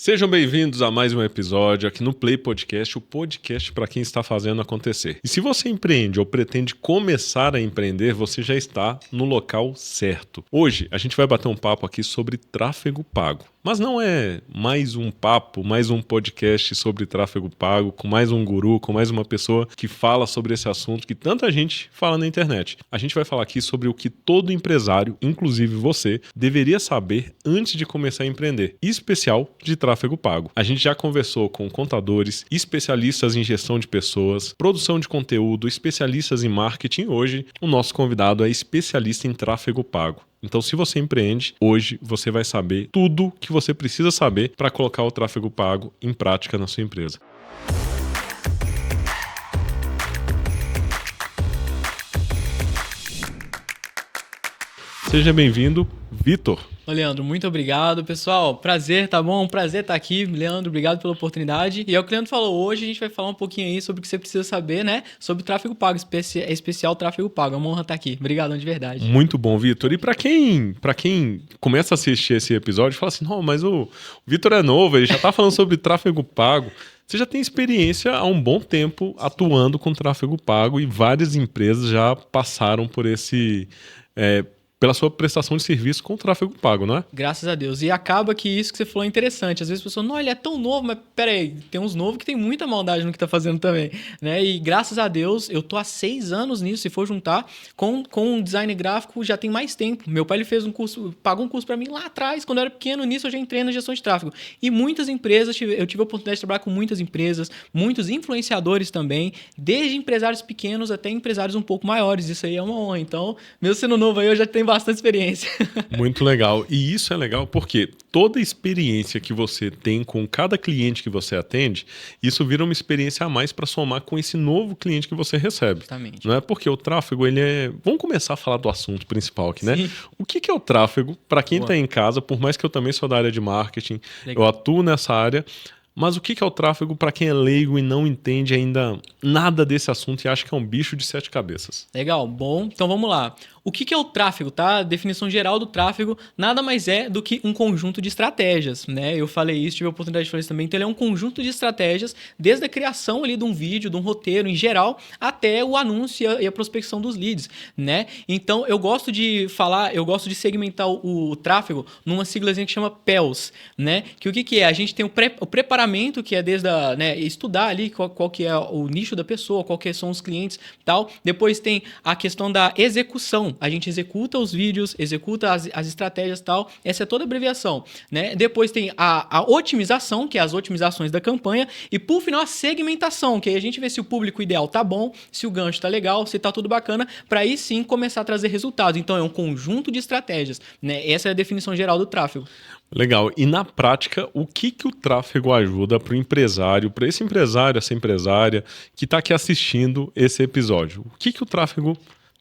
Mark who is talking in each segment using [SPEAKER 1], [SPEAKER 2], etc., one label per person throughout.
[SPEAKER 1] Sejam bem-vindos a mais um episódio aqui no Play Podcast, o podcast para quem está fazendo acontecer. E se você empreende ou pretende começar a empreender, você já está no local certo. Hoje a gente vai bater um papo aqui sobre tráfego pago. Mas não é mais um papo, mais um podcast sobre tráfego pago, com mais um guru, com mais uma pessoa que fala sobre esse assunto que tanta gente fala na internet. A gente vai falar aqui sobre o que todo empresário, inclusive você, deveria saber antes de começar a empreender, em especial de tráfego pago. A gente já conversou com contadores, especialistas em gestão de pessoas, produção de conteúdo, especialistas em marketing. Hoje, o nosso convidado é especialista em tráfego pago. Então, se você empreende, hoje você vai saber tudo que você precisa saber para colocar o tráfego pago em prática na sua empresa. Seja bem-vindo, Vitor.
[SPEAKER 2] Ô, Leandro, muito obrigado, pessoal. Prazer, tá bom? Prazer estar aqui. Leandro, obrigado pela oportunidade. E é o que o Leandro falou, hoje a gente vai falar um pouquinho aí sobre o que você precisa saber, né? Sobre tráfego pago, especial tráfego pago. É uma honra estar aqui. Obrigadão de verdade.
[SPEAKER 1] Muito bom, Vitor. E para quem começa a assistir esse episódio, fala assim, não, mas o Vitor é novo, ele já tá falando sobre tráfego pago. Você já tem experiência há um bom tempo atuando com tráfego pago e várias empresas já passaram por pela sua prestação de serviço com tráfego pago, não é?
[SPEAKER 2] Graças a Deus. E acaba que isso que você falou é interessante. Às vezes a pessoa, não, ele é tão novo, mas peraí, tem uns novos que tem muita maldade no que tá fazendo também, né? E graças a Deus, eu tô há 6 anos nisso, se for juntar, com um design gráfico já tem mais tempo. Meu pai, ele fez um curso, pagou um curso para mim lá atrás, quando eu era pequeno, nisso eu já entrei na gestão de tráfego. E muitas empresas, eu tive a oportunidade de trabalhar com muitas empresas, muitos influenciadores também, desde empresários pequenos até empresários um pouco maiores. Isso aí é uma honra. Então, mesmo sendo novo aí, eu já tenho bastante experiência.
[SPEAKER 1] Muito legal. E isso é legal porque toda experiência que você tem com cada cliente que você atende, isso vira uma experiência a mais para somar com esse novo cliente que você recebe.
[SPEAKER 2] Justamente.
[SPEAKER 1] Não é porque o tráfego, ele é... Vamos começar a falar do assunto principal aqui, né?
[SPEAKER 2] Sim.
[SPEAKER 1] O que é o tráfego? Para quem
[SPEAKER 2] Boa.
[SPEAKER 1] está em casa, por mais que eu também sou da área de marketing,
[SPEAKER 2] Legal.
[SPEAKER 1] eu atuo nessa área, mas o que é o tráfego para quem é leigo e não entende ainda nada desse assunto e acha que é um bicho de 7 cabeças?
[SPEAKER 2] Legal, bom. Então vamos lá. O que é o tráfego, tá? A definição geral do tráfego nada mais é do que um conjunto de estratégias, né? Eu falei isso, tive a oportunidade de falar isso também. Então ele é um conjunto de estratégias, desde a criação ali de um vídeo, de um roteiro em geral, até o anúncio e a prospecção dos leads, né? Então eu gosto de segmentar o tráfego numa siglazinha que chama PELS, né? Que o que é? A gente tem o preparamento, que é desde estudar ali qual que é o nicho da pessoa, qual que são os clientes e tal. Depois tem a questão da execução. A gente executa os vídeos, executa as estratégias e tal. Essa é toda a abreviação, né? Depois tem a otimização, que é as otimizações da campanha. E por final a segmentação, que aí a gente vê se o público ideal tá bom, se o gancho tá legal, se tá tudo bacana, para aí sim começar a trazer resultados. Então é um conjunto de estratégias, né? Essa é a definição geral do tráfego.
[SPEAKER 1] Legal. E na prática, o que o tráfego ajuda para o empresário, para esse empresário, essa empresária que está aqui assistindo esse episódio? O que o tráfego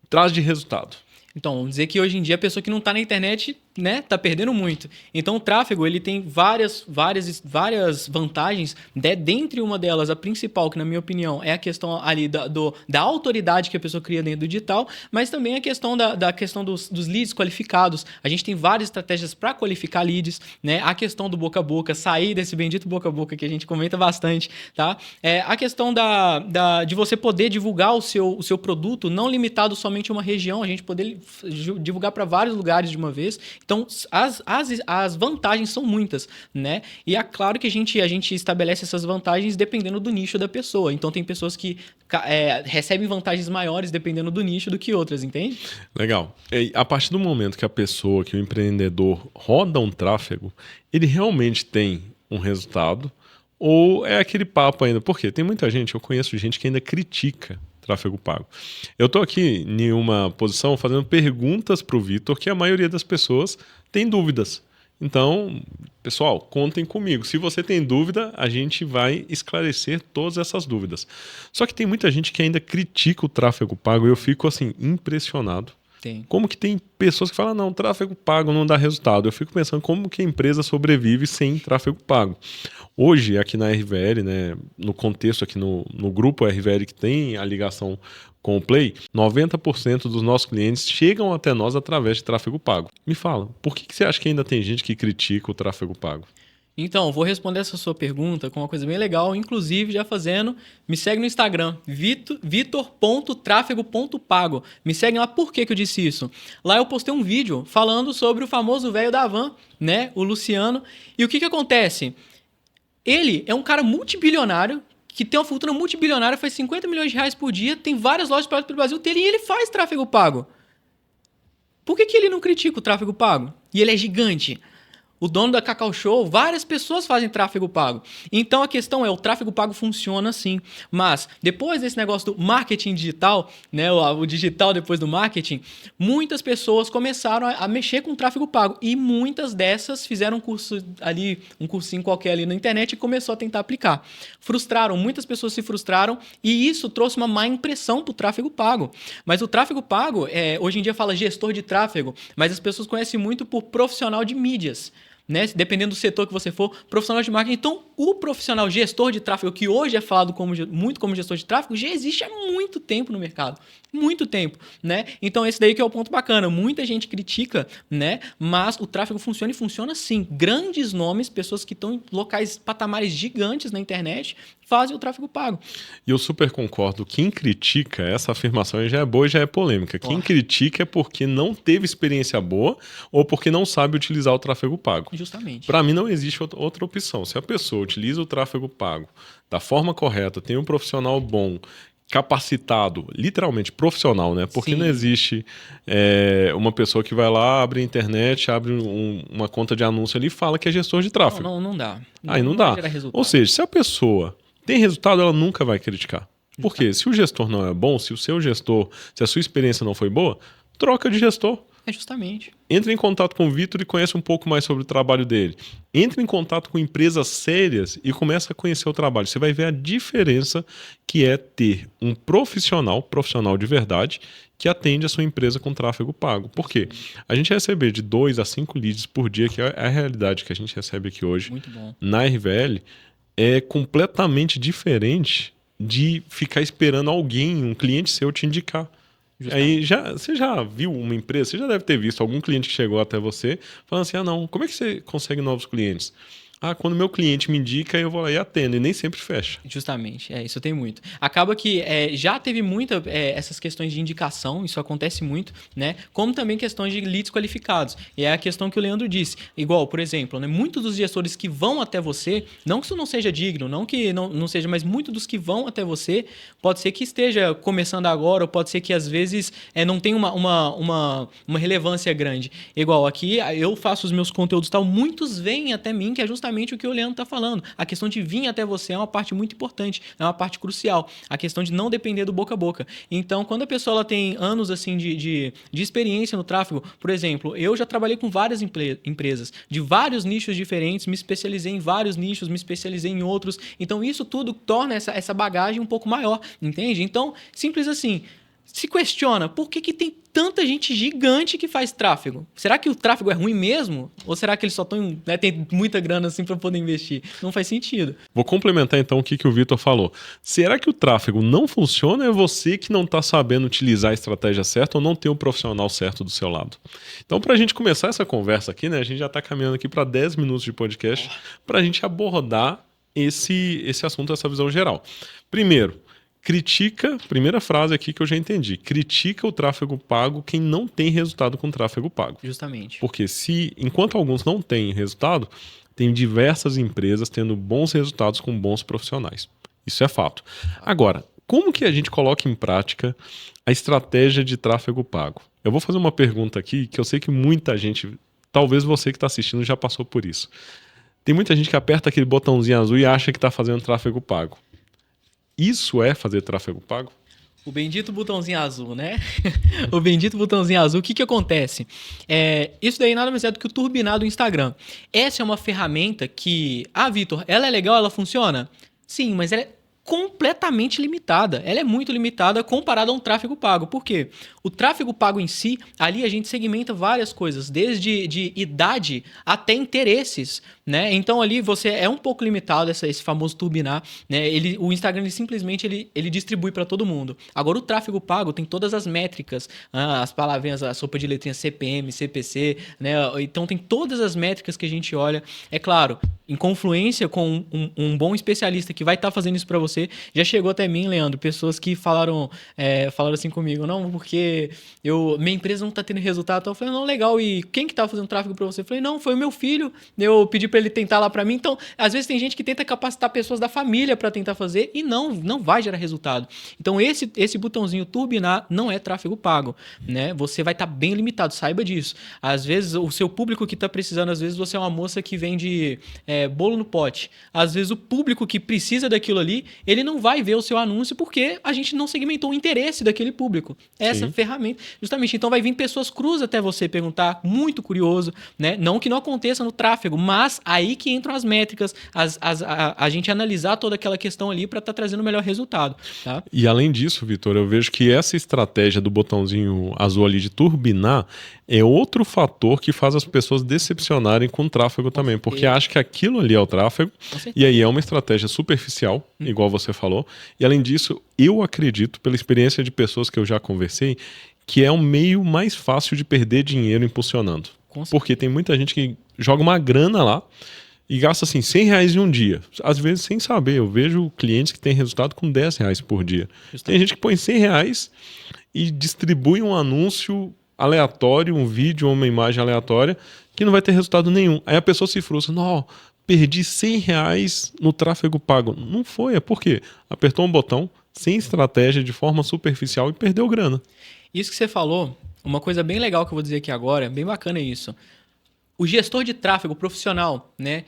[SPEAKER 1] traz de resultado?
[SPEAKER 2] Então, vamos dizer que hoje em dia a pessoa que não está na internet, né, tá perdendo muito. Então, o tráfego, ele tem várias vantagens, né? Dentre uma delas, a principal, que na minha opinião é a questão ali da autoridade que a pessoa cria dentro do digital, mas também a questão da questão dos leads qualificados. A gente tem várias estratégias para qualificar leads, né? A questão do boca a boca, sair desse bendito boca a boca que a gente comenta bastante, tá? A questão de você poder divulgar o seu produto, não limitado somente a uma região, a gente poder divulgar para vários lugares de uma vez. Então, as vantagens são muitas, né? E é claro que a gente estabelece essas vantagens dependendo do nicho da pessoa. Então, tem pessoas que recebem vantagens maiores dependendo do nicho do que outras, entende?
[SPEAKER 1] Legal. E a partir do momento que o empreendedor roda um tráfego, ele realmente tem um resultado ou é aquele papo ainda? Porque tem muita gente, eu conheço gente que ainda critica tráfego pago. Eu estou aqui em uma posição fazendo perguntas para o Vitor que a maioria das pessoas tem dúvidas. Então, pessoal, contem comigo. Se você tem dúvida, a gente vai esclarecer todas essas dúvidas. Só que tem muita gente que ainda critica o tráfego pago e eu fico assim impressionado.
[SPEAKER 2] Tem.
[SPEAKER 1] Como que tem pessoas que falam, não, tráfego pago não dá resultado. Eu fico pensando como que a empresa sobrevive sem tráfego pago. Hoje, aqui na RVL, né, no contexto aqui no grupo RVL que tem a ligação com o Play, 90% dos nossos clientes chegam até nós através de tráfego pago. Me fala, por que você acha que ainda tem gente que critica o tráfego pago?
[SPEAKER 2] Então, vou responder essa sua pergunta com uma coisa bem legal, inclusive já fazendo, me segue no Instagram, vitor.trafego.pago. Me segue lá, por que eu disse isso? Lá eu postei um vídeo falando sobre o famoso velho da van, né, o Luciano, e o que acontece? Ele é um cara multibilionário, que tem uma fortuna multibilionária, faz 50 milhões de reais por dia, tem várias lojas pelo Brasil inteiro e ele faz tráfego pago. Por que ele não critica o tráfego pago? E ele é gigante. O dono da Cacau Show, várias pessoas fazem tráfego pago. Então a questão é, o tráfego pago funciona sim. Mas depois desse negócio do marketing digital, né, o digital depois do marketing, muitas pessoas começaram a mexer com o tráfego pago. E muitas dessas fizeram um curso ali, um cursinho qualquer ali na internet e começou a tentar aplicar. Frustraram, muitas pessoas se frustraram e isso trouxe uma má impressão para o tráfego pago. Mas o tráfego pago, hoje em dia fala gestor de tráfego, mas as pessoas conhecem muito por profissional de mídias. Né? Dependendo do setor que você for, profissional de marketing. Então, o profissional gestor de tráfego, que hoje é falado muito como gestor de tráfego, já existe há muito tempo no mercado. Muito tempo, né? Então, esse daí que é o ponto bacana. Muita gente critica, né? Mas o tráfego funciona e funciona sim. Grandes nomes, pessoas que estão em locais, patamares gigantes na internet, fazem o tráfego pago.
[SPEAKER 1] E eu super concordo. Quem critica, essa afirmação já é boa e já é polêmica. Quem critica é porque não teve experiência boa ou porque não sabe utilizar o tráfego pago.
[SPEAKER 2] Justamente.
[SPEAKER 1] Para mim não existe outra opção. Se a pessoa utiliza o tráfego pago da forma correta, tem um profissional bom, capacitado, literalmente profissional, né? Porque não existe uma pessoa que vai lá, abre a internet, abre uma conta de anúncio ali e fala que é gestor de tráfego.
[SPEAKER 2] Não dá.
[SPEAKER 1] Aí não dá. Ou seja, se a pessoa tem resultado, ela nunca vai criticar. Por quê? Se o gestor não é bom, se o seu gestor, se a sua experiência não foi boa, troca de gestor.
[SPEAKER 2] Justamente.
[SPEAKER 1] Entre em contato com o Vitor e conhece um pouco mais sobre o trabalho dele. Entre em contato com empresas sérias e começa a conhecer o trabalho. Você vai ver a diferença que é ter um profissional de verdade, que atende a sua empresa com tráfego pago. Por quê? A gente receber de 2 a 5 leads por dia, que é a realidade que a gente recebe aqui hoje,
[SPEAKER 2] muito bom,
[SPEAKER 1] na RVL, é completamente diferente de ficar esperando alguém, um cliente seu, te indicar. Aí você já viu uma empresa, você já deve ter visto algum cliente que chegou até você falando assim, não, como é que você consegue novos clientes? Quando meu cliente me indica, eu vou lá e atendo, e nem sempre fecha.
[SPEAKER 2] Justamente, isso tem muito. Acaba que já teve muita essas questões de indicação, isso acontece muito, né? Como também questões de leads qualificados. E é a questão que o Leandro disse. Igual, por exemplo, né, muitos dos gestores que vão até você, não que isso não seja digno, não que não seja, mas muitos dos que vão até você, pode ser que esteja começando agora, ou pode ser que às vezes não tenha uma relevância grande. Igual aqui, eu faço os meus conteúdos e tal, muitos vêm até mim, que é justamente o que o Leandro está falando. A questão de vir até você é uma parte muito importante, é uma parte crucial. A questão de não depender do boca a boca. Então, quando a pessoa ela tem anos assim de experiência no tráfego, por exemplo, eu já trabalhei com várias empresas, de vários nichos diferentes, me especializei em vários nichos, me especializei em outros. Então, isso tudo torna essa bagagem um pouco maior, entende? Então, simples assim, se questiona, por que tem tanta gente gigante que faz tráfego? Será que o tráfego é ruim mesmo? Ou será que eles só estão, tem muita grana assim para poder investir? Não faz sentido.
[SPEAKER 1] Vou complementar então o que o Vitor falou. Será que o tráfego não funciona ou é você que não está sabendo utilizar a estratégia certa ou não tem o profissional certo do seu lado? Então, para a gente começar essa conversa aqui, né, a gente já está caminhando aqui para 10 minutos de podcast para a gente abordar esse assunto, essa visão geral. Primeiro, primeira frase aqui que eu já entendi, critica o tráfego pago quem não tem resultado com tráfego pago.
[SPEAKER 2] Justamente.
[SPEAKER 1] Porque enquanto alguns não têm resultado, tem diversas empresas tendo bons resultados com bons profissionais. Isso é fato. Agora, como que a gente coloca em prática a estratégia de tráfego pago? Eu vou fazer uma pergunta aqui que eu sei que muita gente, talvez você que está assistindo já passou por isso. Tem muita gente que aperta aquele botãozinho azul e acha que está fazendo tráfego pago. Isso é fazer tráfego pago?
[SPEAKER 2] O bendito botãozinho azul, né? O bendito botãozinho azul. O que acontece? Isso daí nada mais é do que o turbinado do Instagram. Essa é uma ferramenta que... Vitor, ela é legal, ela funciona? Sim, mas ela é completamente limitada. Ela é muito limitada comparada a um tráfego pago. Por quê? O tráfego pago em si, ali a gente segmenta várias coisas, desde de idade até interesses, né? Então ali você é um pouco limitado, esse famoso turbinar, né? O Instagram simplesmente ele distribui para todo mundo. Agora o tráfego pago tem todas as métricas, as palavrinhas, a sopa de letrinhas CPM, CPC, né? Então tem todas as métricas que a gente olha. É claro, em confluência com um bom especialista que vai estar fazendo isso para você. Já chegou até mim, Leandro, pessoas que falaram assim comigo, não, porque minha empresa não está tendo resultado. Então eu falei, não, legal, e quem que tá fazendo tráfego para você? Eu falei, não, foi o meu filho, eu pedi para ele tentar lá para mim. Então, às vezes tem gente que tenta capacitar pessoas da família para tentar fazer e não vai gerar resultado. Então, esse botãozinho turbinar não é tráfego pago, né? Você vai estar bem limitado, saiba disso. Às vezes, o seu público que está precisando, às vezes você é uma moça que vende bolo no pote. Às vezes, o público que precisa daquilo ali, ele não vai ver o seu anúncio porque a gente não segmentou o interesse daquele público. Essa ferramenta, justamente. Então, vai vir pessoas cruz até você perguntar, muito curioso, né? Não que não aconteça no tráfego, mas aí que entram as métricas, a gente analisar toda aquela questão ali para estar trazendo o melhor resultado. Tá?
[SPEAKER 1] E além disso, Vitor, eu vejo que essa estratégia do botãozinho azul ali de turbinar é outro fator que faz as pessoas decepcionarem com o tráfego também, porque acha que aquilo ali é o tráfego, e aí é uma estratégia superficial, igual você falou, e além disso, eu acredito, pela experiência de pessoas que eu já conversei, que é um meio mais fácil de perder dinheiro impulsionando. Porque tem muita gente que joga uma grana lá e gasta assim R$100 em um dia. Às vezes sem saber. Eu vejo clientes que têm resultado com R$10 por dia. Justamente. Tem gente que põe R$100 e distribui um anúncio aleatório, um vídeo ou uma imagem aleatória que não vai ter resultado nenhum. Aí a pessoa se frustra. Não, perdi R$100 no tráfego pago. Não foi, é porque apertou um botão sem estratégia, de forma superficial e perdeu grana.
[SPEAKER 2] Isso que você falou, uma coisa bem legal que eu vou dizer aqui agora, bem bacana isso. O gestor de tráfego profissional, né?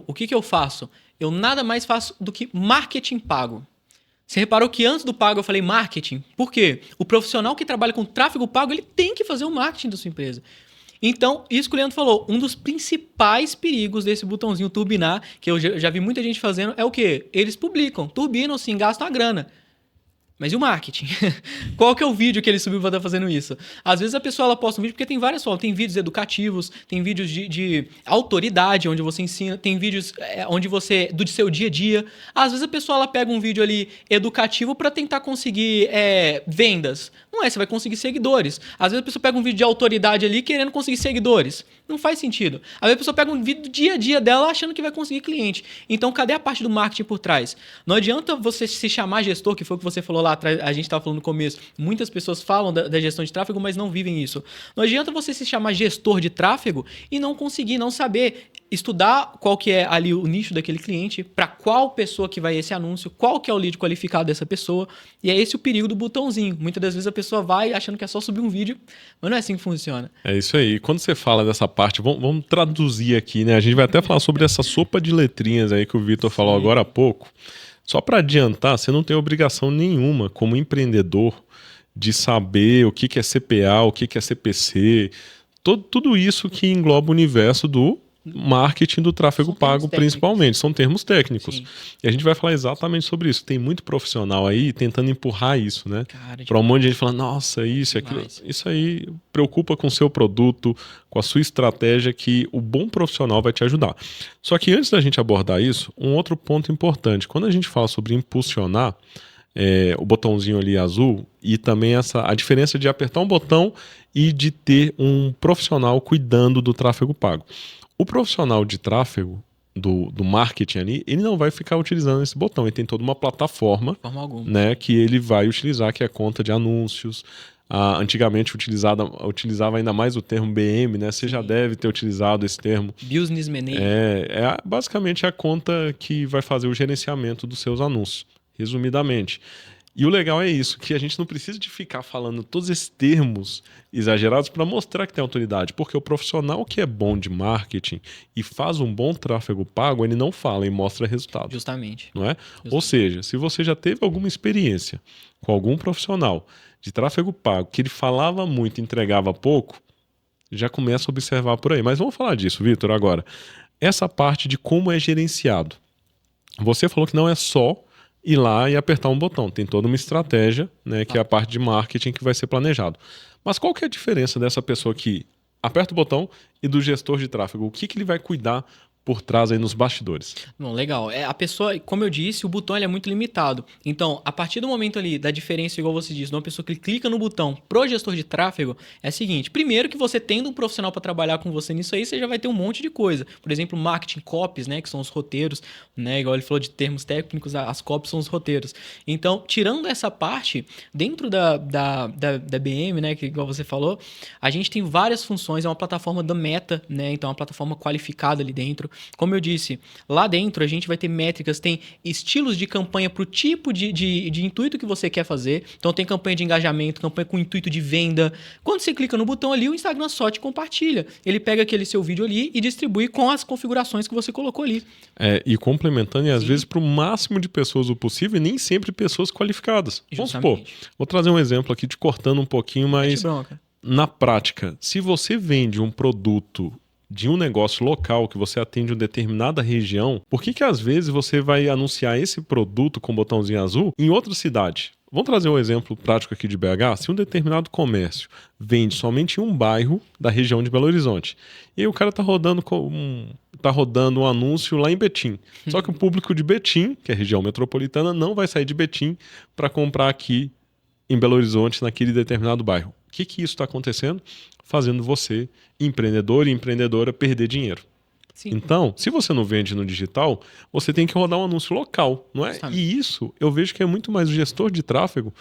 [SPEAKER 2] O que eu faço? Eu nada mais faço do que marketing pago. Você reparou que antes do pago eu falei marketing? Por quê? O profissional que trabalha com tráfego pago, ele tem que fazer o marketing da sua empresa. Então, isso que o Leandro falou, um dos principais perigos desse botãozinho turbinar, que eu já vi muita gente fazendo, é o quê? Eles publicam, turbinam sim, gastam a grana. Mas e o marketing? Qual que é o vídeo que ele subiu para estar fazendo isso? Às vezes a pessoa ela posta um vídeo, porque tem várias formas. Tem vídeos educativos, tem vídeos de autoridade, onde você ensina, tem vídeos onde você, do seu dia a dia. Às vezes a pessoa ela pega um vídeo ali educativo para tentar conseguir vendas. Não é, você vai conseguir seguidores. Às vezes a pessoa pega um vídeo de autoridade ali querendo conseguir seguidores. Não faz sentido. Às vezes a pessoa pega um vídeo do dia a dia dela achando que vai conseguir cliente. Então, cadê a parte do marketing por trás? Não adianta você se chamar gestor, que foi o que você falou lá atrás, a gente estava falando no começo. Muitas pessoas falam da gestão de tráfego, mas não vivem isso. Não adianta você se chamar gestor de tráfego e não conseguir, não saber estudar qual que é ali o nicho daquele cliente, para qual pessoa que vai esse anúncio, qual que é o lead qualificado dessa pessoa, e é esse o perigo do botãozinho. Muitas das vezes a pessoa vai achando que é só subir um vídeo, mas não é assim que funciona.
[SPEAKER 1] É isso aí. Quando você fala dessa parte, vamos traduzir aqui, né? A gente vai até falar sobre essa sopa de letrinhas aí que o Vitor falou agora há pouco. Só para adiantar, você não tem obrigação nenhuma como empreendedor de saber o que é CPA, o que é CPC, tudo isso que engloba o universo do marketing do tráfego pago, principalmente. São termos técnicos. Sim. E a gente vai falar exatamente sobre isso. Tem muito profissional aí tentando empurrar isso, né? Para um monte de gente falar, nossa, isso e aquilo. Isso aí preocupa com o seu produto, com a sua estratégia, que o bom profissional vai te ajudar. Só que antes da gente abordar isso, um outro ponto importante. Quando a gente fala sobre impulsionar, o botãozinho ali azul, e também a diferença de apertar um botão e de ter um profissional cuidando do tráfego pago. O profissional de tráfego do marketing ali, ele não vai ficar utilizando esse botão. Ele tem toda uma plataforma, né, que ele vai utilizar, que é a conta de anúncios. Antigamente utilizava ainda mais o termo BM, né? Você já deve ter utilizado esse termo.
[SPEAKER 2] Business Manager.
[SPEAKER 1] Basicamente a conta que vai fazer o gerenciamento dos seus anúncios, resumidamente. E o legal é isso, que a gente não precisa de ficar falando todos esses termos exagerados para mostrar que tem autoridade, porque o profissional que é bom de marketing e faz um bom tráfego pago, ele não fala e mostra resultado.
[SPEAKER 2] Justamente.
[SPEAKER 1] Não é? Ou seja, se você já teve alguma experiência com algum profissional de tráfego pago, que ele falava muito e entregava pouco, já começa a observar por aí. Mas vamos falar disso, Vitor, agora. Essa parte de como é gerenciado. Você falou que não é só ir lá e apertar um botão. Tem toda uma estratégia, né, que é a parte de marketing que vai ser planejado. Mas qual que é a diferença dessa pessoa que aperta o botão e do gestor de tráfego? O que ele vai cuidar por trás aí nos bastidores?
[SPEAKER 2] Bom, legal. A pessoa, como eu disse, o botão ele é muito limitado. Então, a partir do momento ali da diferença, igual você disse, de uma pessoa que clica no botão pro gestor de tráfego, é o seguinte: primeiro que você tendo um profissional para trabalhar com você nisso aí, você já vai ter um monte de coisa. Por exemplo, marketing copies, né, que são os roteiros, né, igual ele falou de termos técnicos, as copies são os roteiros. Então, tirando essa parte, dentro da BM, né, que igual você falou, a gente tem várias funções, é uma plataforma da Meta, né, então é uma plataforma qualificada ali dentro. Como eu disse, lá dentro a gente vai ter métricas, tem estilos de campanha para o tipo de intuito que você quer fazer. Então tem campanha de engajamento, campanha com intuito de venda. Quando você clica no botão ali, o Instagram só te compartilha. Ele pega aquele seu vídeo ali e distribui com as configurações que você colocou ali.
[SPEAKER 1] E complementando, e às vezes para o máximo de pessoas o possível, e nem sempre pessoas qualificadas. Vamos supor, vou trazer um exemplo aqui, te cortando um pouquinho, mas na prática, se você vende um produto de um negócio local que você atende uma determinada região, por que às vezes você vai anunciar esse produto com botãozinho azul em outra cidade? Vamos trazer um exemplo prático aqui de BH. Se um determinado comércio vende somente em um bairro da região de Belo Horizonte, e aí o cara tá rodando um anúncio lá em Betim. Só que o público de Betim, que é a região metropolitana, não vai sair de Betim para comprar aqui em Belo Horizonte, naquele determinado bairro. O que isso está acontecendo? Fazendo você, empreendedor e empreendedora, perder dinheiro. Sim. Então, se você não vende no digital, você tem que rodar um anúncio local, não é? Justamente. E isso eu vejo que é muito mais o gestor de tráfego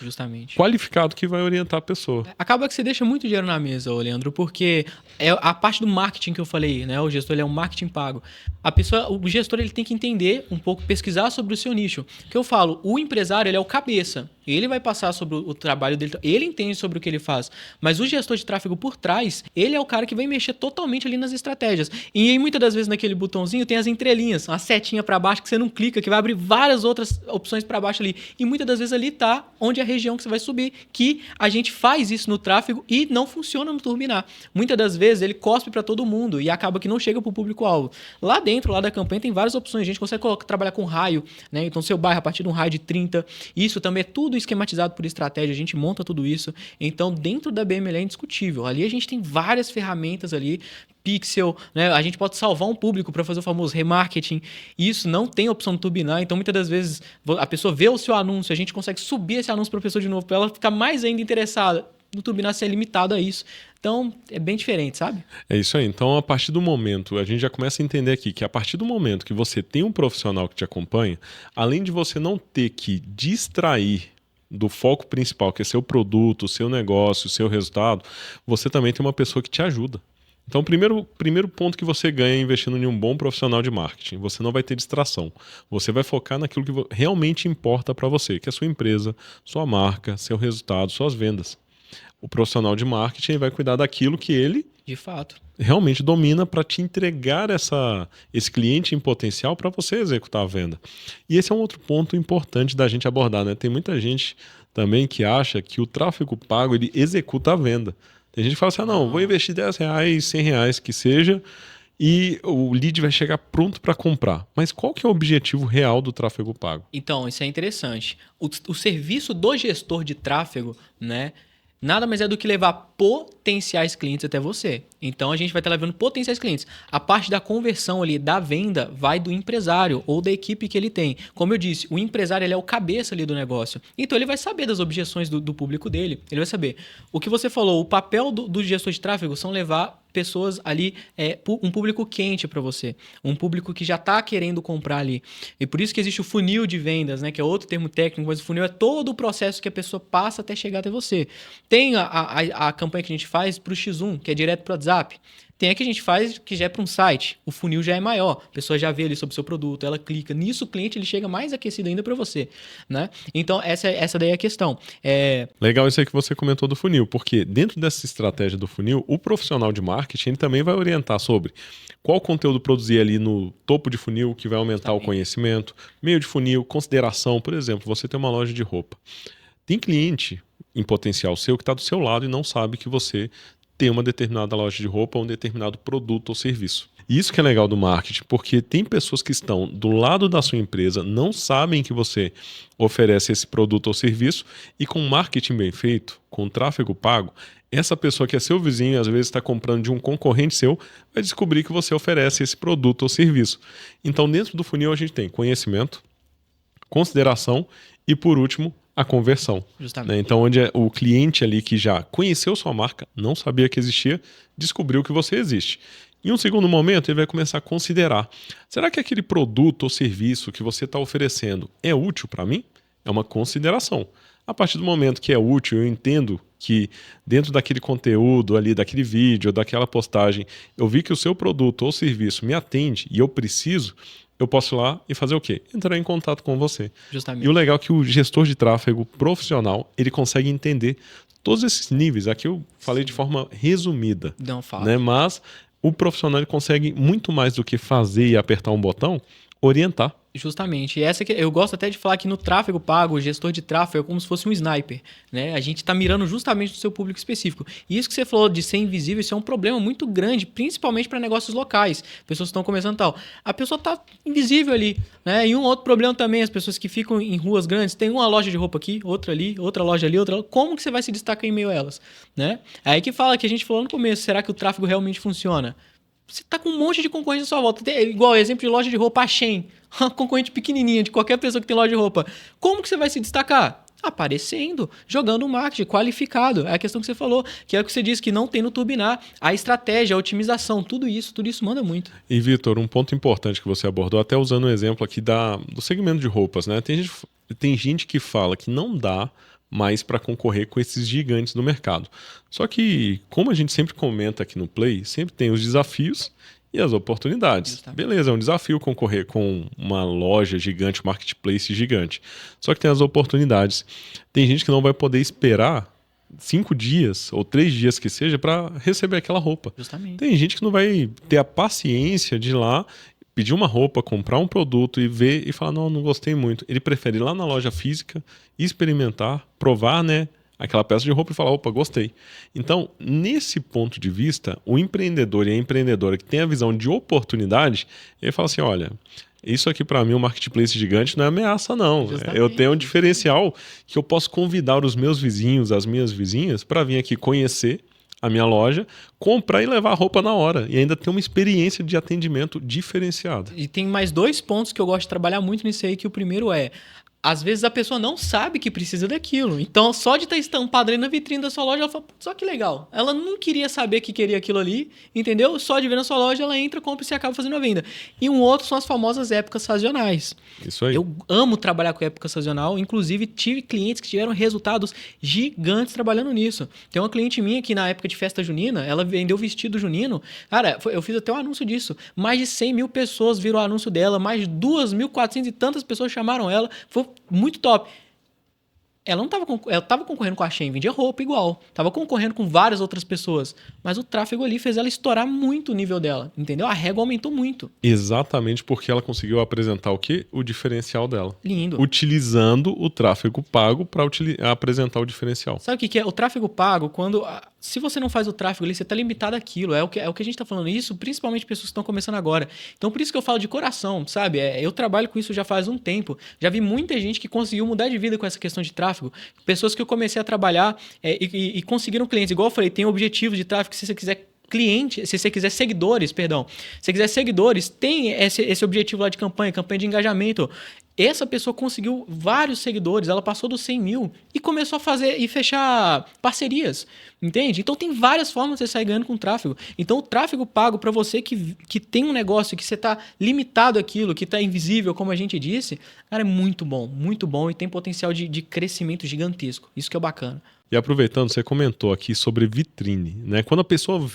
[SPEAKER 1] qualificado que vai orientar a pessoa.
[SPEAKER 2] Acaba que você deixa muito dinheiro na mesa, Leandro, porque é a parte do marketing que eu falei, né? O gestor ele é um marketing pago. O gestor ele tem que entender um pouco, pesquisar sobre o seu nicho. Que eu falo, o empresário ele é o cabeça. Ele vai passar sobre o trabalho dele, ele entende sobre o que ele faz. Mas o gestor de tráfego por trás, ele é o cara que vai mexer totalmente ali nas estratégias. E aí, muitas das vezes, naquele botãozinho, tem as entrelinhas, uma setinha para baixo que você não clica, que vai abrir várias outras opções para baixo ali. E muitas das vezes ali tá onde é a região que você vai subir, que a gente faz isso no tráfego e não funciona no Turbinar. Muitas das vezes ele cospe para todo mundo e acaba que não chega para o público-alvo. Lá dentro, lá da campanha, tem várias opções. A gente consegue trabalhar com raio, né? Então, seu bairro a partir de um raio de 30. Isso também é tudo esquematizado por estratégia, a gente monta tudo isso. Então, dentro da BML é indiscutível. Ali a gente tem várias ferramentas ali, pixel, né? A gente pode salvar um público para fazer o famoso remarketing. Isso não tem opção no Turbinar, então muitas das vezes a pessoa vê o seu anúncio, a gente consegue subir esse anúncio para a pessoa de novo, para ela ficar mais ainda interessada. No Turbinar ser limitado a isso. Então, é bem diferente, sabe?
[SPEAKER 1] É isso aí. Então, a partir do momento, a gente já começa a entender aqui que a partir do momento que você tem um profissional que te acompanha, além de você não ter que distrair do foco principal, que é seu produto, o seu negócio, o seu resultado, você também tem uma pessoa que te ajuda. Então, o primeiro ponto que você ganha investindo em um bom profissional de marketing, você não vai ter distração. Você vai focar naquilo que realmente importa para você, que é a sua empresa, sua marca, seu resultado, suas vendas. O profissional de marketing vai cuidar daquilo que ele,
[SPEAKER 2] de fato,
[SPEAKER 1] realmente domina para te entregar esse cliente em potencial para você executar a venda. E esse é um outro ponto importante da gente abordar, né? Tem muita gente também que acha que o tráfego pago ele executa a venda. Tem gente que fala assim, não, vou investir R$10, R$100 que seja, e o lead vai chegar pronto para comprar. Mas qual que é o objetivo real do tráfego pago?
[SPEAKER 2] Então, isso é interessante. O serviço do gestor de tráfego, né? Nada mais é do que levar potenciais clientes até você. Então, a gente vai estar levando potenciais clientes. A parte da conversão ali, da venda, vai do empresário ou da equipe que ele tem. Como eu disse, o empresário ele é o cabeça ali do negócio. Então, ele vai saber das objeções do público dele. Ele vai saber. O que você falou, o papel do gestor de tráfego são levar pessoas ali, um público quente para você. Um público que já está querendo comprar ali. E por isso que existe o funil de vendas, né? Que é outro termo técnico, mas o funil é todo o processo que a pessoa passa até chegar até você. Tem a campanha que a gente faz para o X1, que é direto para o WhatsApp. Tem a que a gente faz que já é para um site. O funil já é maior. A pessoa já vê ali sobre o seu produto, ela clica. Nisso o cliente ele chega mais aquecido ainda para você, né? Então essa daí é a questão.
[SPEAKER 1] Legal isso aí que você comentou do funil, porque dentro dessa estratégia do funil, o profissional de marketing ele também vai orientar sobre qual conteúdo produzir ali no topo de funil que vai aumentar o conhecimento, meio de funil, consideração. Por exemplo, você tem uma loja de roupa. Tem cliente em potencial seu que está do seu lado e não sabe que você tem uma determinada loja de roupa ou um determinado produto ou serviço. E isso que é legal do marketing, porque tem pessoas que estão do lado da sua empresa, não sabem que você oferece esse produto ou serviço, e com marketing bem feito, com tráfego pago, essa pessoa que é seu vizinho, às vezes está comprando de um concorrente seu, vai descobrir que você oferece esse produto ou serviço. Então, dentro do funil, a gente tem conhecimento, consideração e, por último, a conversão.
[SPEAKER 2] Justamente.
[SPEAKER 1] Então, onde o cliente ali que já conheceu sua marca, não sabia que existia, descobriu que você existe. Em um segundo momento, ele vai começar a considerar: será que aquele produto ou serviço que você está oferecendo é útil para mim? É uma consideração. A partir do momento que é útil, eu entendo que dentro daquele conteúdo ali, daquele vídeo, daquela postagem, eu vi que o seu produto ou serviço me atende e eu preciso, eu posso ir lá e fazer o quê? Entrar em contato com você.
[SPEAKER 2] Justamente.
[SPEAKER 1] E o legal é que o gestor de tráfego profissional, ele consegue entender todos esses níveis. Aqui eu falei de forma resumida.
[SPEAKER 2] Não fala.
[SPEAKER 1] Né? Mas o profissional ele consegue muito mais do que fazer e apertar um botão, orientar.
[SPEAKER 2] Justamente. E essa que eu gosto até de falar que no tráfego pago, o gestor de tráfego é como se fosse um sniper, né? A gente está mirando justamente no seu público específico. E isso que você falou de ser invisível, isso é um problema muito grande, principalmente para negócios locais. Pessoas que estão começando tal. A pessoa está invisível ali, né? E um outro problema também, as pessoas que ficam em ruas grandes, tem uma loja de roupa aqui, outra ali, outra loja ali, outra. Como que você vai se destacar em meio a elas, né? É aí que fala que a gente falou no começo, será que o tráfego realmente funciona? Você tá com um monte de concorrente à sua volta. Igual exemplo de loja de roupa, a Shein. Uma concorrente pequenininha de qualquer pessoa que tem loja de roupa. Como que você vai se destacar? Aparecendo, jogando um marketing qualificado. É a questão que você falou, que é o que você disse que não tem no Turbinar. A estratégia, a otimização, tudo isso manda muito.
[SPEAKER 1] E, Vitor, um ponto importante que você abordou, até usando o exemplo aqui do segmento de roupas, né? Tem gente que fala que não dá mais para concorrer com esses gigantes do mercado. Só que, como a gente sempre comenta aqui no Play, sempre tem os desafios e as oportunidades.
[SPEAKER 2] Justamente.
[SPEAKER 1] Beleza, é um desafio concorrer com uma loja gigante, marketplace gigante. Só que tem as oportunidades. Tem gente que não vai poder esperar 5 dias ou 3 dias que seja para receber aquela roupa.
[SPEAKER 2] Justamente.
[SPEAKER 1] Tem gente que não vai ter a paciência de ir lá pedir uma roupa, comprar um produto e ver e falar, não gostei muito. Ele prefere ir lá na loja física, experimentar, provar, né, aquela peça de roupa e falar, opa, gostei. Então, nesse ponto de vista, o empreendedor e a empreendedora que tem a visão de oportunidade, ele fala assim, olha, isso aqui para mim, um marketplace gigante, não é ameaça não.
[SPEAKER 2] Justamente.
[SPEAKER 1] Eu tenho um diferencial que eu posso convidar os meus vizinhos, as minhas vizinhas, para vir aqui conhecer a minha loja, comprar e levar a roupa na hora. E ainda ter uma experiência de atendimento diferenciada.
[SPEAKER 2] E tem mais 2 pontos que eu gosto de trabalhar muito nisso aí, que o primeiro é, às vezes a pessoa não sabe que precisa daquilo. Então, só de estar estampado ali na vitrine da sua loja, ela fala, só que legal. Ela não queria saber que queria aquilo ali, entendeu? Só de ver na sua loja, ela entra, compra e você acaba fazendo a venda. E um outro são as famosas épocas sazonais.
[SPEAKER 1] Isso aí.
[SPEAKER 2] Eu amo trabalhar com época sazonal, inclusive tive clientes que tiveram resultados gigantes trabalhando nisso. Tem uma cliente minha que na época de festa junina, ela vendeu vestido junino. Cara, eu fiz até um anúncio disso. Mais de 100 mil pessoas viram o anúncio dela, mais de 2.400 e tantas pessoas chamaram ela. Foi muito top. Ela não tava concorrendo com a Shein, vendia roupa igual. Tava concorrendo com várias outras pessoas. Mas o tráfego ali fez ela estourar muito o nível dela, entendeu? A régua aumentou muito.
[SPEAKER 1] Exatamente porque ela conseguiu apresentar o quê? O diferencial dela.
[SPEAKER 2] Lindo.
[SPEAKER 1] Utilizando o tráfego pago para apresentar o diferencial.
[SPEAKER 2] Sabe o que é? O tráfego pago, se você não faz o tráfego ali, você está limitado àquilo. É o que a gente está falando. Isso, principalmente pessoas que estão começando agora. Então, por isso que eu falo de coração, sabe? Eu trabalho com isso já faz um tempo. Já vi muita gente que conseguiu mudar de vida com essa questão de tráfego. Pessoas que eu comecei a trabalhar e conseguiram clientes. Igual eu falei, tem objetivos de tráfego que se você quiser se você quiser seguidores, se você quiser seguidores, tem esse objetivo lá de campanha de engajamento. Essa pessoa conseguiu vários seguidores, ela passou dos 100 mil e começou a fazer e fechar parcerias, entende? Então tem várias formas de você sair ganhando com tráfego. Então o tráfego pago para você que tem um negócio, que você está limitado àquilo, que está invisível, como a gente disse, cara, é muito bom e tem potencial de crescimento gigantesco. Isso que é bacana.
[SPEAKER 1] E aproveitando, você comentou aqui sobre vitrine, né? Quando a pessoa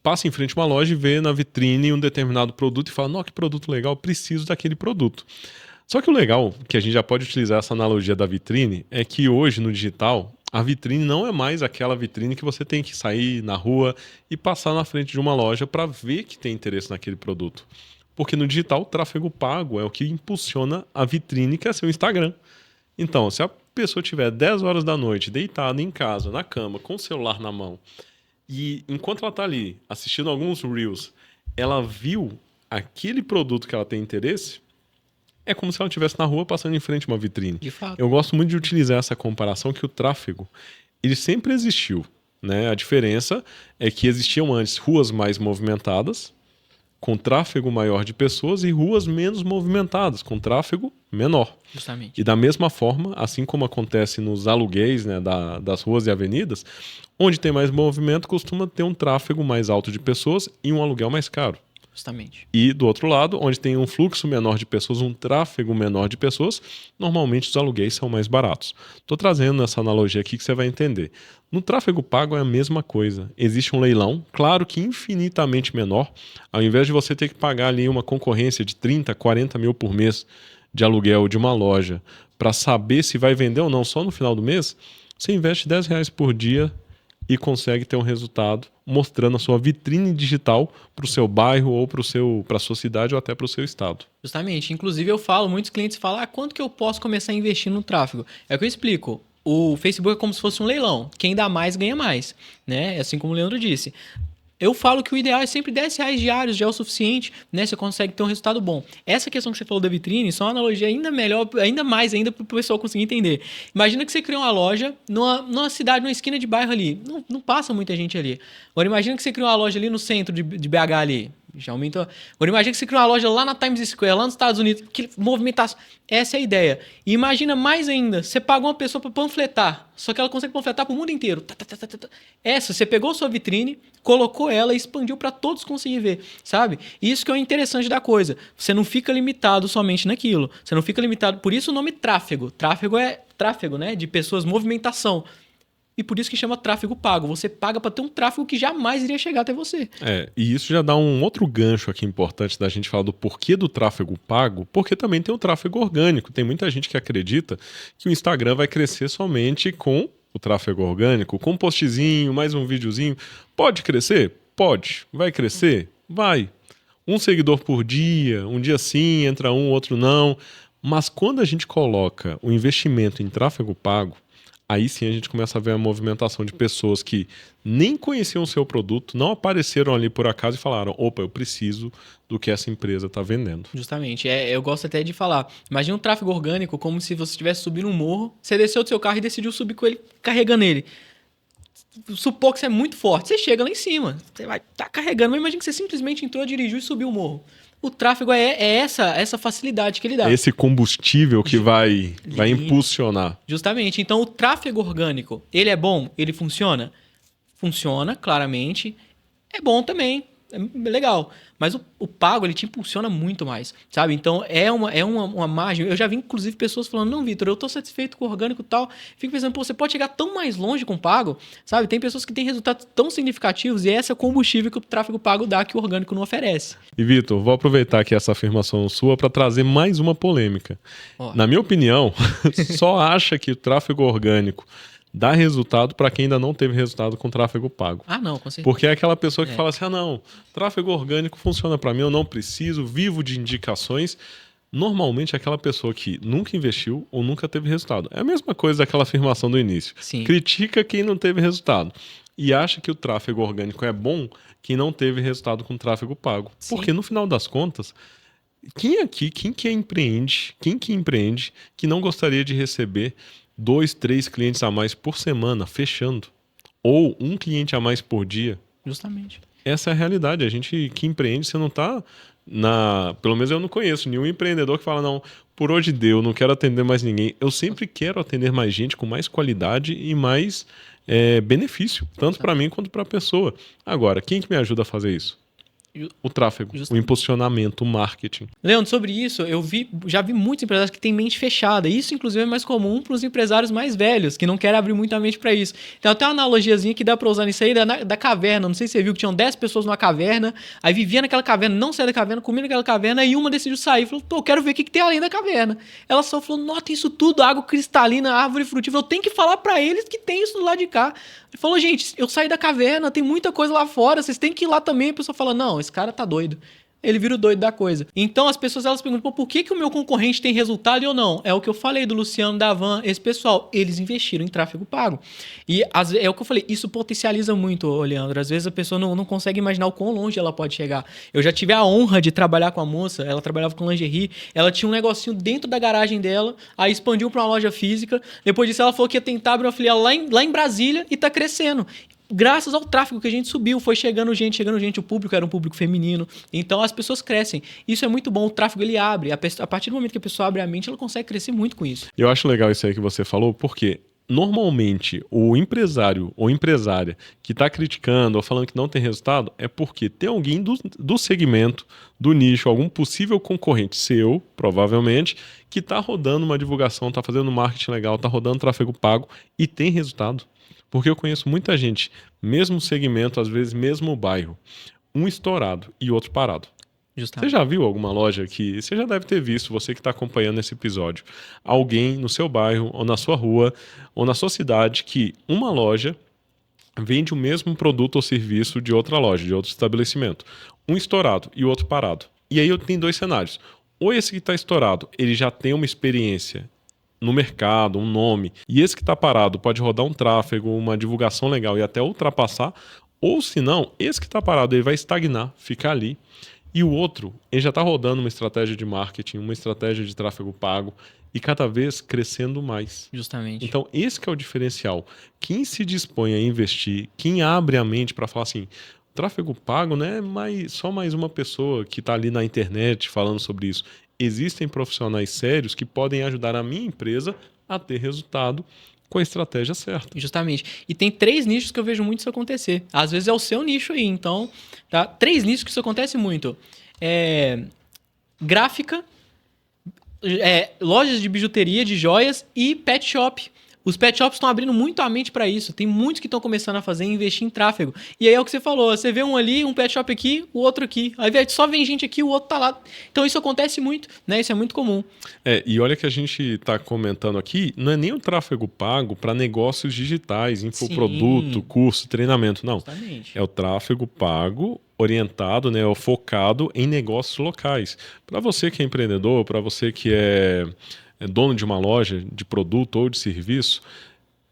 [SPEAKER 1] passa em frente a uma loja e vê na vitrine um determinado produto e fala, não, que produto legal, preciso daquele produto. Só que o legal, que a gente já pode utilizar essa analogia da vitrine, é que hoje no digital, a vitrine não é mais aquela vitrine que você tem que sair na rua e passar na frente de uma loja para ver que tem interesse naquele produto. Porque no digital, o tráfego pago é o que impulsiona a vitrine, que é seu Instagram. Então, se a pessoa tiver 10 horas da noite, deitada em casa, na cama, com o celular na mão, e enquanto ela está ali assistindo alguns Reels, ela viu aquele produto que ela tem interesse, é como se ela estivesse na rua passando em frente a uma vitrine.
[SPEAKER 2] De fato.
[SPEAKER 1] Eu gosto muito de utilizar essa comparação que o tráfego, ele sempre existiu, né? A diferença é que existiam antes ruas mais movimentadas, com tráfego maior de pessoas, e ruas menos movimentadas, com tráfego menor.
[SPEAKER 2] Justamente.
[SPEAKER 1] E da mesma forma, assim como acontece nos aluguéis, né, das ruas e avenidas, onde tem mais movimento costuma ter um tráfego mais alto de pessoas e um aluguel mais caro.
[SPEAKER 2] Justamente.
[SPEAKER 1] E do outro lado, onde tem um fluxo menor de pessoas, um tráfego menor de pessoas, normalmente os aluguéis são mais baratos. Estou trazendo essa analogia aqui que você vai entender. No tráfego pago é a mesma coisa. Existe um leilão, claro que infinitamente menor. Ao invés de você ter que pagar ali uma concorrência de 30, 40 mil por mês de aluguel de uma loja para saber se vai vender ou não só no final do mês, você investe R$10 por dia e consegue ter um resultado mostrando a sua vitrine digital para o seu bairro ou para a sua cidade ou até para o seu estado.
[SPEAKER 2] Justamente. Inclusive eu falo, muitos clientes falam, quanto que eu posso começar a investir no tráfego? É o que eu explico. O Facebook é como se fosse um leilão. Quem dá mais, ganha mais. Né? Assim como o Leandro disse. Eu falo que o ideal é sempre R$10 diários, já é o suficiente, né? Você consegue ter um resultado bom. Essa questão que você falou da vitrine, só é uma analogia ainda melhor, ainda mais ainda para o pessoal conseguir entender. Imagina que você criou uma loja numa cidade, numa esquina de bairro ali. Não passa muita gente ali. Agora imagina que você criou uma loja ali no centro de BH ali. Já aumentou. Agora imagina que você criou uma loja lá na Times Square, lá nos Estados Unidos, que movimentação. Essa é a ideia. E imagina mais ainda, você pagou uma pessoa para panfletar, só que ela consegue panfletar para o mundo inteiro. Essa, você pegou a sua vitrine, colocou ela e expandiu para todos conseguirem ver, sabe? E isso que é o interessante da coisa. Você não fica limitado somente naquilo. Você não fica limitado. Por isso o nome tráfego. Tráfego é tráfego, né? De pessoas, movimentação. E por isso que chama tráfego pago. Você paga para ter um tráfego que jamais iria chegar até você.
[SPEAKER 1] E isso já dá um outro gancho aqui importante da gente falar do porquê do tráfego pago, porque também tem o tráfego orgânico. Tem muita gente que acredita que o Instagram vai crescer somente com o tráfego orgânico, com um postzinho, mais um videozinho. Pode crescer? Pode. Vai crescer? Vai. Um seguidor por dia, um dia sim, entra um, outro não. Mas quando a gente coloca o investimento em tráfego pago, aí sim a gente começa a ver a movimentação de pessoas que nem conheciam o seu produto, não apareceram ali por acaso e falaram, opa, eu preciso do que essa empresa está vendendo.
[SPEAKER 2] Justamente. Eu gosto até de falar. Imagina um tráfego orgânico como se você estivesse subindo um morro, você desceu do seu carro e decidiu subir com ele, carregando ele. Supor que você é muito forte, você chega lá em cima, você vai estar carregando, mas imagina que você simplesmente entrou, dirigiu e subiu o morro. O tráfego é essa facilidade que ele dá.
[SPEAKER 1] É esse combustível que vai impulsionar.
[SPEAKER 2] Justamente. Então, o tráfego orgânico, ele é bom? Ele funciona? Funciona, claramente. É bom também. É legal. Mas o pago, ele te impulsiona muito mais, sabe? Então, é uma margem. Eu já vi, inclusive, pessoas falando, não, Vitor, eu tô satisfeito com o orgânico e tal. Fico pensando, pô, você pode chegar tão mais longe com o pago, sabe? Tem pessoas que têm resultados tão significativos e esse é o combustível que o tráfego pago dá que o orgânico não oferece.
[SPEAKER 1] E, Vitor, vou aproveitar aqui essa afirmação sua para trazer mais uma polêmica. Na minha opinião, só acha que o tráfego orgânico dá resultado para quem ainda não teve resultado com tráfego pago.
[SPEAKER 2] Não, com certeza.
[SPEAKER 1] Porque é aquela pessoa que fala assim, não, tráfego orgânico funciona para mim, eu não preciso, vivo de indicações. Normalmente é aquela pessoa que nunca investiu ou nunca teve resultado. É a mesma coisa daquela afirmação do início.
[SPEAKER 2] Sim.
[SPEAKER 1] Critica quem não teve resultado. E acha que o tráfego orgânico é bom quem não teve resultado com tráfego pago.
[SPEAKER 2] Sim.
[SPEAKER 1] Porque no final das contas, quem que empreende que não gostaria de receber 2, 3 clientes a mais por semana, fechando. Ou um cliente a mais por dia.
[SPEAKER 2] Justamente.
[SPEAKER 1] Essa é a realidade. A gente que empreende, você não está pelo menos eu não conheço nenhum empreendedor que fala, não, por hoje deu, não quero atender mais ninguém. Eu sempre quero atender mais gente com mais qualidade e mais benefício, tanto para mim quanto para a pessoa. Agora, quem que me ajuda a fazer isso? O tráfego, o impulsionamento, o marketing.
[SPEAKER 2] Leandro, sobre isso, já vi muitos empresários que têm mente fechada. Isso, inclusive, é mais comum para os empresários mais velhos, que não querem abrir muita mente para isso. Então, até uma analogiazinha que dá para usar nisso aí da caverna. Não sei se você viu que tinham 10 pessoas numa caverna, aí vivia naquela caverna, não saía da caverna, comia naquela caverna, e uma decidiu sair. Falou, eu quero ver o que tem além da caverna. Ela só falou, nota isso tudo, água cristalina, árvore frutífera. Eu tenho que falar para eles que tem isso do lado de cá. Ele falou, gente, eu saí da caverna, tem muita coisa lá fora, vocês têm que ir lá também. A pessoa fala, não, esse cara tá doido. ele vira o doido da coisa. Então as pessoas elas perguntam, por que o meu concorrente tem resultado e eu não? É o que eu falei do Luciano, da Van, esse pessoal, eles investiram em tráfego pago. E é o que eu falei, isso potencializa muito, Leandro. Às vezes a pessoa não consegue imaginar o quão longe ela pode chegar. Eu já tive a honra de trabalhar com a moça, ela trabalhava com lingerie, ela tinha um negocinho dentro da garagem dela, aí expandiu para uma loja física, depois disso ela falou que ia tentar abrir uma filial lá em Brasília e tá crescendo. Graças ao tráfego que a gente subiu, foi chegando gente, o público era um público feminino, então as pessoas crescem. Isso é muito bom, o tráfego ele abre, a partir do momento que a pessoa abre a mente, ela consegue crescer muito com isso.
[SPEAKER 1] Eu acho legal isso aí que você falou, porque normalmente o empresário ou empresária que está criticando ou falando que não tem resultado é porque tem alguém do segmento, do nicho, algum possível concorrente seu, provavelmente, que está rodando uma divulgação, está fazendo marketing legal, está rodando tráfego pago e tem resultado. Porque eu conheço muita gente, mesmo segmento, às vezes mesmo bairro, um estourado e outro parado.
[SPEAKER 2] Justamente.
[SPEAKER 1] Você já viu alguma loja que... Você já deve ter visto, você que está acompanhando esse episódio, alguém no seu bairro, ou na sua rua, ou na sua cidade, que uma loja vende o mesmo produto ou serviço de outra loja, de outro estabelecimento. Um estourado e o outro parado. E aí eu tenho dois cenários. Ou esse que está estourado, ele já tem uma experiência no mercado, um nome, e esse que está parado pode rodar um tráfego, uma divulgação legal e até ultrapassar, ou se não, esse que está parado ele vai estagnar, ficar ali, e o outro, ele já está rodando uma estratégia de marketing, uma estratégia de tráfego pago e cada vez crescendo mais.
[SPEAKER 2] Justamente.
[SPEAKER 1] Então, esse que é o diferencial. Quem se dispõe a investir, quem abre a mente para falar assim, tráfego pago não é só mais uma pessoa que está ali na internet falando sobre isso. Existem profissionais sérios que podem ajudar a minha empresa a ter resultado com a estratégia certa.
[SPEAKER 2] Justamente. E tem 3 nichos que eu vejo muito isso acontecer. Às vezes é o seu nicho aí, então... Tá? 3 nichos que isso acontece muito. Gráfica, lojas de bijuteria, de joias e pet shop. Os pet shops estão abrindo muito a mente para isso. Tem muitos que estão começando a fazer e investir em tráfego. E aí é o que você falou. Você vê um ali, um pet shop aqui, o outro aqui. Aí só vem gente aqui, o outro tá lá. Então isso acontece muito, né? Isso é muito comum.
[SPEAKER 1] E olha que a gente está comentando aqui, não é nem o tráfego pago para negócios digitais, infoproduto, curso, treinamento, não.
[SPEAKER 2] Justamente.
[SPEAKER 1] É o tráfego pago orientado, né, ou focado em negócios locais. Para você que é empreendedor, para você que é dono de uma loja de produto ou de serviço,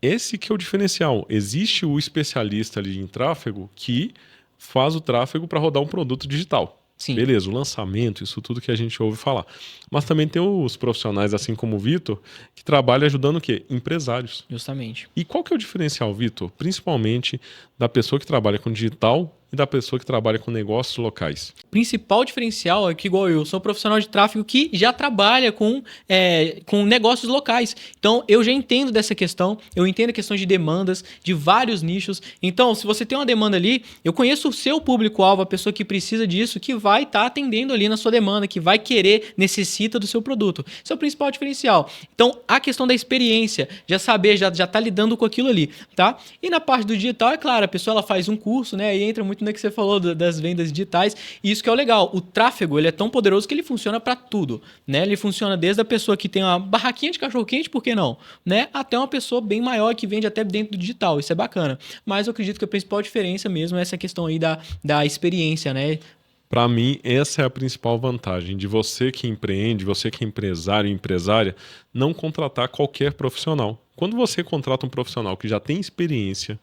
[SPEAKER 1] esse que é o diferencial. Existe o especialista ali em tráfego que faz o tráfego para rodar um produto digital.
[SPEAKER 2] Sim.
[SPEAKER 1] Beleza, o lançamento, isso tudo que a gente ouve falar. Mas também tem os profissionais, assim como o Vitor, que trabalham ajudando o quê? Empresários.
[SPEAKER 2] Justamente.
[SPEAKER 1] E qual que é o diferencial, Vitor? Principalmente da pessoa que trabalha com digital e da pessoa que trabalha com negócios locais.
[SPEAKER 2] O principal diferencial é que, igual eu, sou um profissional de tráfego que já trabalha com negócios locais. Então, eu já entendo dessa questão, eu entendo a questão de demandas de vários nichos. Então, se você tem uma demanda ali, eu conheço o seu público-alvo, a pessoa que precisa disso, que vai estar atendendo ali na sua demanda, que vai querer, necessita do seu produto. Esse é o principal diferencial. Então, a questão da experiência, já saber, já tá lidando com aquilo ali, tá? E na parte do digital, é claro, a pessoa ela faz um curso, né? E entra muito no que você falou das vendas digitais, e isso que é o legal. O tráfego, ele é tão poderoso que ele funciona para tudo, né? Ele funciona desde a pessoa que tem uma barraquinha de cachorro-quente, por que não? Né? Até uma pessoa bem maior que vende até dentro do digital, isso é bacana. Mas eu acredito que a principal diferença mesmo é essa questão aí da experiência, né?
[SPEAKER 1] Para mim, essa é a principal vantagem de você que empreende, você que é empresário e empresária, não contratar qualquer profissional. Quando você contrata um profissional que já tem experiência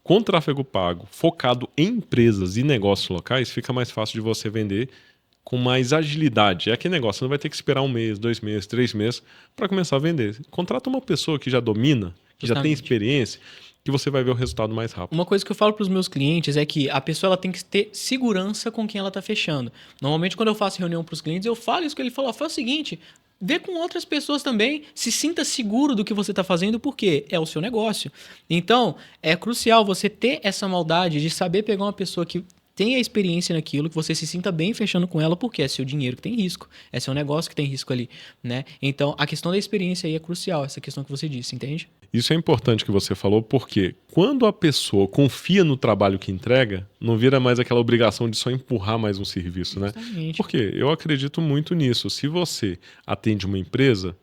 [SPEAKER 1] com tráfego pago, focado em empresas e negócios locais, fica mais fácil de você vender com mais agilidade. É aquele negócio, você não vai ter que esperar 1 mês, 2 meses, 3 meses para começar a vender. Contrata uma pessoa que já domina, que já tem experiência, que você vai ver o resultado mais rápido.
[SPEAKER 2] Uma coisa que eu falo para os meus clientes é que a pessoa ela tem que ter segurança com quem ela está fechando. Normalmente, quando eu faço reunião para os clientes, eu falo isso que ele falou. Faz o seguinte, vê com outras pessoas também, se sinta seguro do que você está fazendo, porque é o seu negócio. Então, é crucial você ter essa maldade de saber pegar uma pessoa que tenha experiência naquilo, que você se sinta bem fechando com ela, porque é seu dinheiro que tem risco, é seu negócio que tem risco ali, né? Então, a questão da experiência aí é crucial, essa questão que você disse, entende?
[SPEAKER 1] Isso é importante que você falou, porque quando a pessoa confia no trabalho que entrega, não vira mais aquela obrigação de só empurrar mais um serviço, né?
[SPEAKER 2] Justamente.
[SPEAKER 1] Porque eu acredito muito nisso. Se você atende uma empresa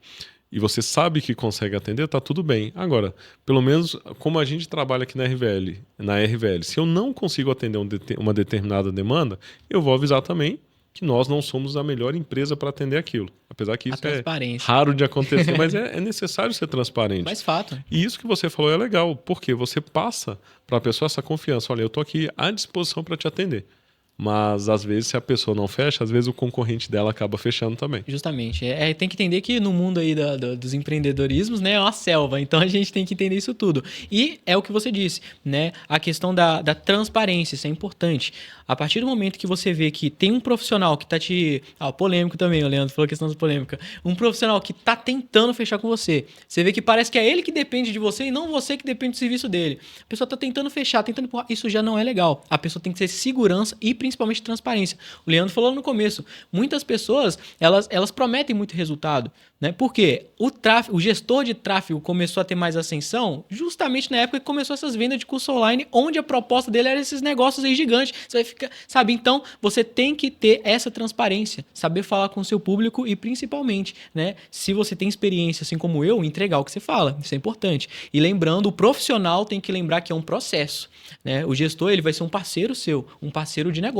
[SPEAKER 1] e você sabe que consegue atender, tá tudo bem. Agora, pelo menos como a gente trabalha aqui na RVL, se eu não consigo atender uma determinada demanda, eu vou avisar também que nós não somos a melhor empresa para atender aquilo. Apesar que isso é
[SPEAKER 2] transparência.
[SPEAKER 1] raro de acontecer, mas é necessário ser transparente.
[SPEAKER 2] Mas fato.
[SPEAKER 1] E isso que você falou é legal, porque você passa para a pessoa essa confiança. Olha, eu estou aqui à disposição para te atender. Mas, às vezes, se a pessoa não fecha, às vezes o concorrente dela acaba fechando também.
[SPEAKER 2] Justamente. Tem que entender que no mundo aí dos empreendedorismos, né, é uma selva. Então, a gente tem que entender isso tudo. E é o que você disse, né? A questão da transparência, isso é importante. A partir do momento que você vê que tem um profissional que tá polêmico também, o Leandro falou a questão da polêmica. Um profissional que tá tentando fechar com você. Você vê que parece que é ele que depende de você e não você que depende do serviço dele. A pessoa tá tentando fechar, tentando empurrar. Isso já não é legal. A pessoa tem que ter segurança e principalmente transparência. O Leandro falou no começo, muitas pessoas, elas prometem muito resultado, né? Porque o gestor de tráfego começou a ter mais ascensão justamente na época que começou essas vendas de curso online, onde a proposta dele era esses negócios aí gigantes. Você vai ficar, sabe? Então, você tem que ter essa transparência, saber falar com o seu público e principalmente, né? Se você tem experiência, assim como eu, entregar o que você fala. Isso é importante. E lembrando, o profissional tem que lembrar que é um processo, né? O gestor, ele vai ser um parceiro seu, um parceiro de negócio.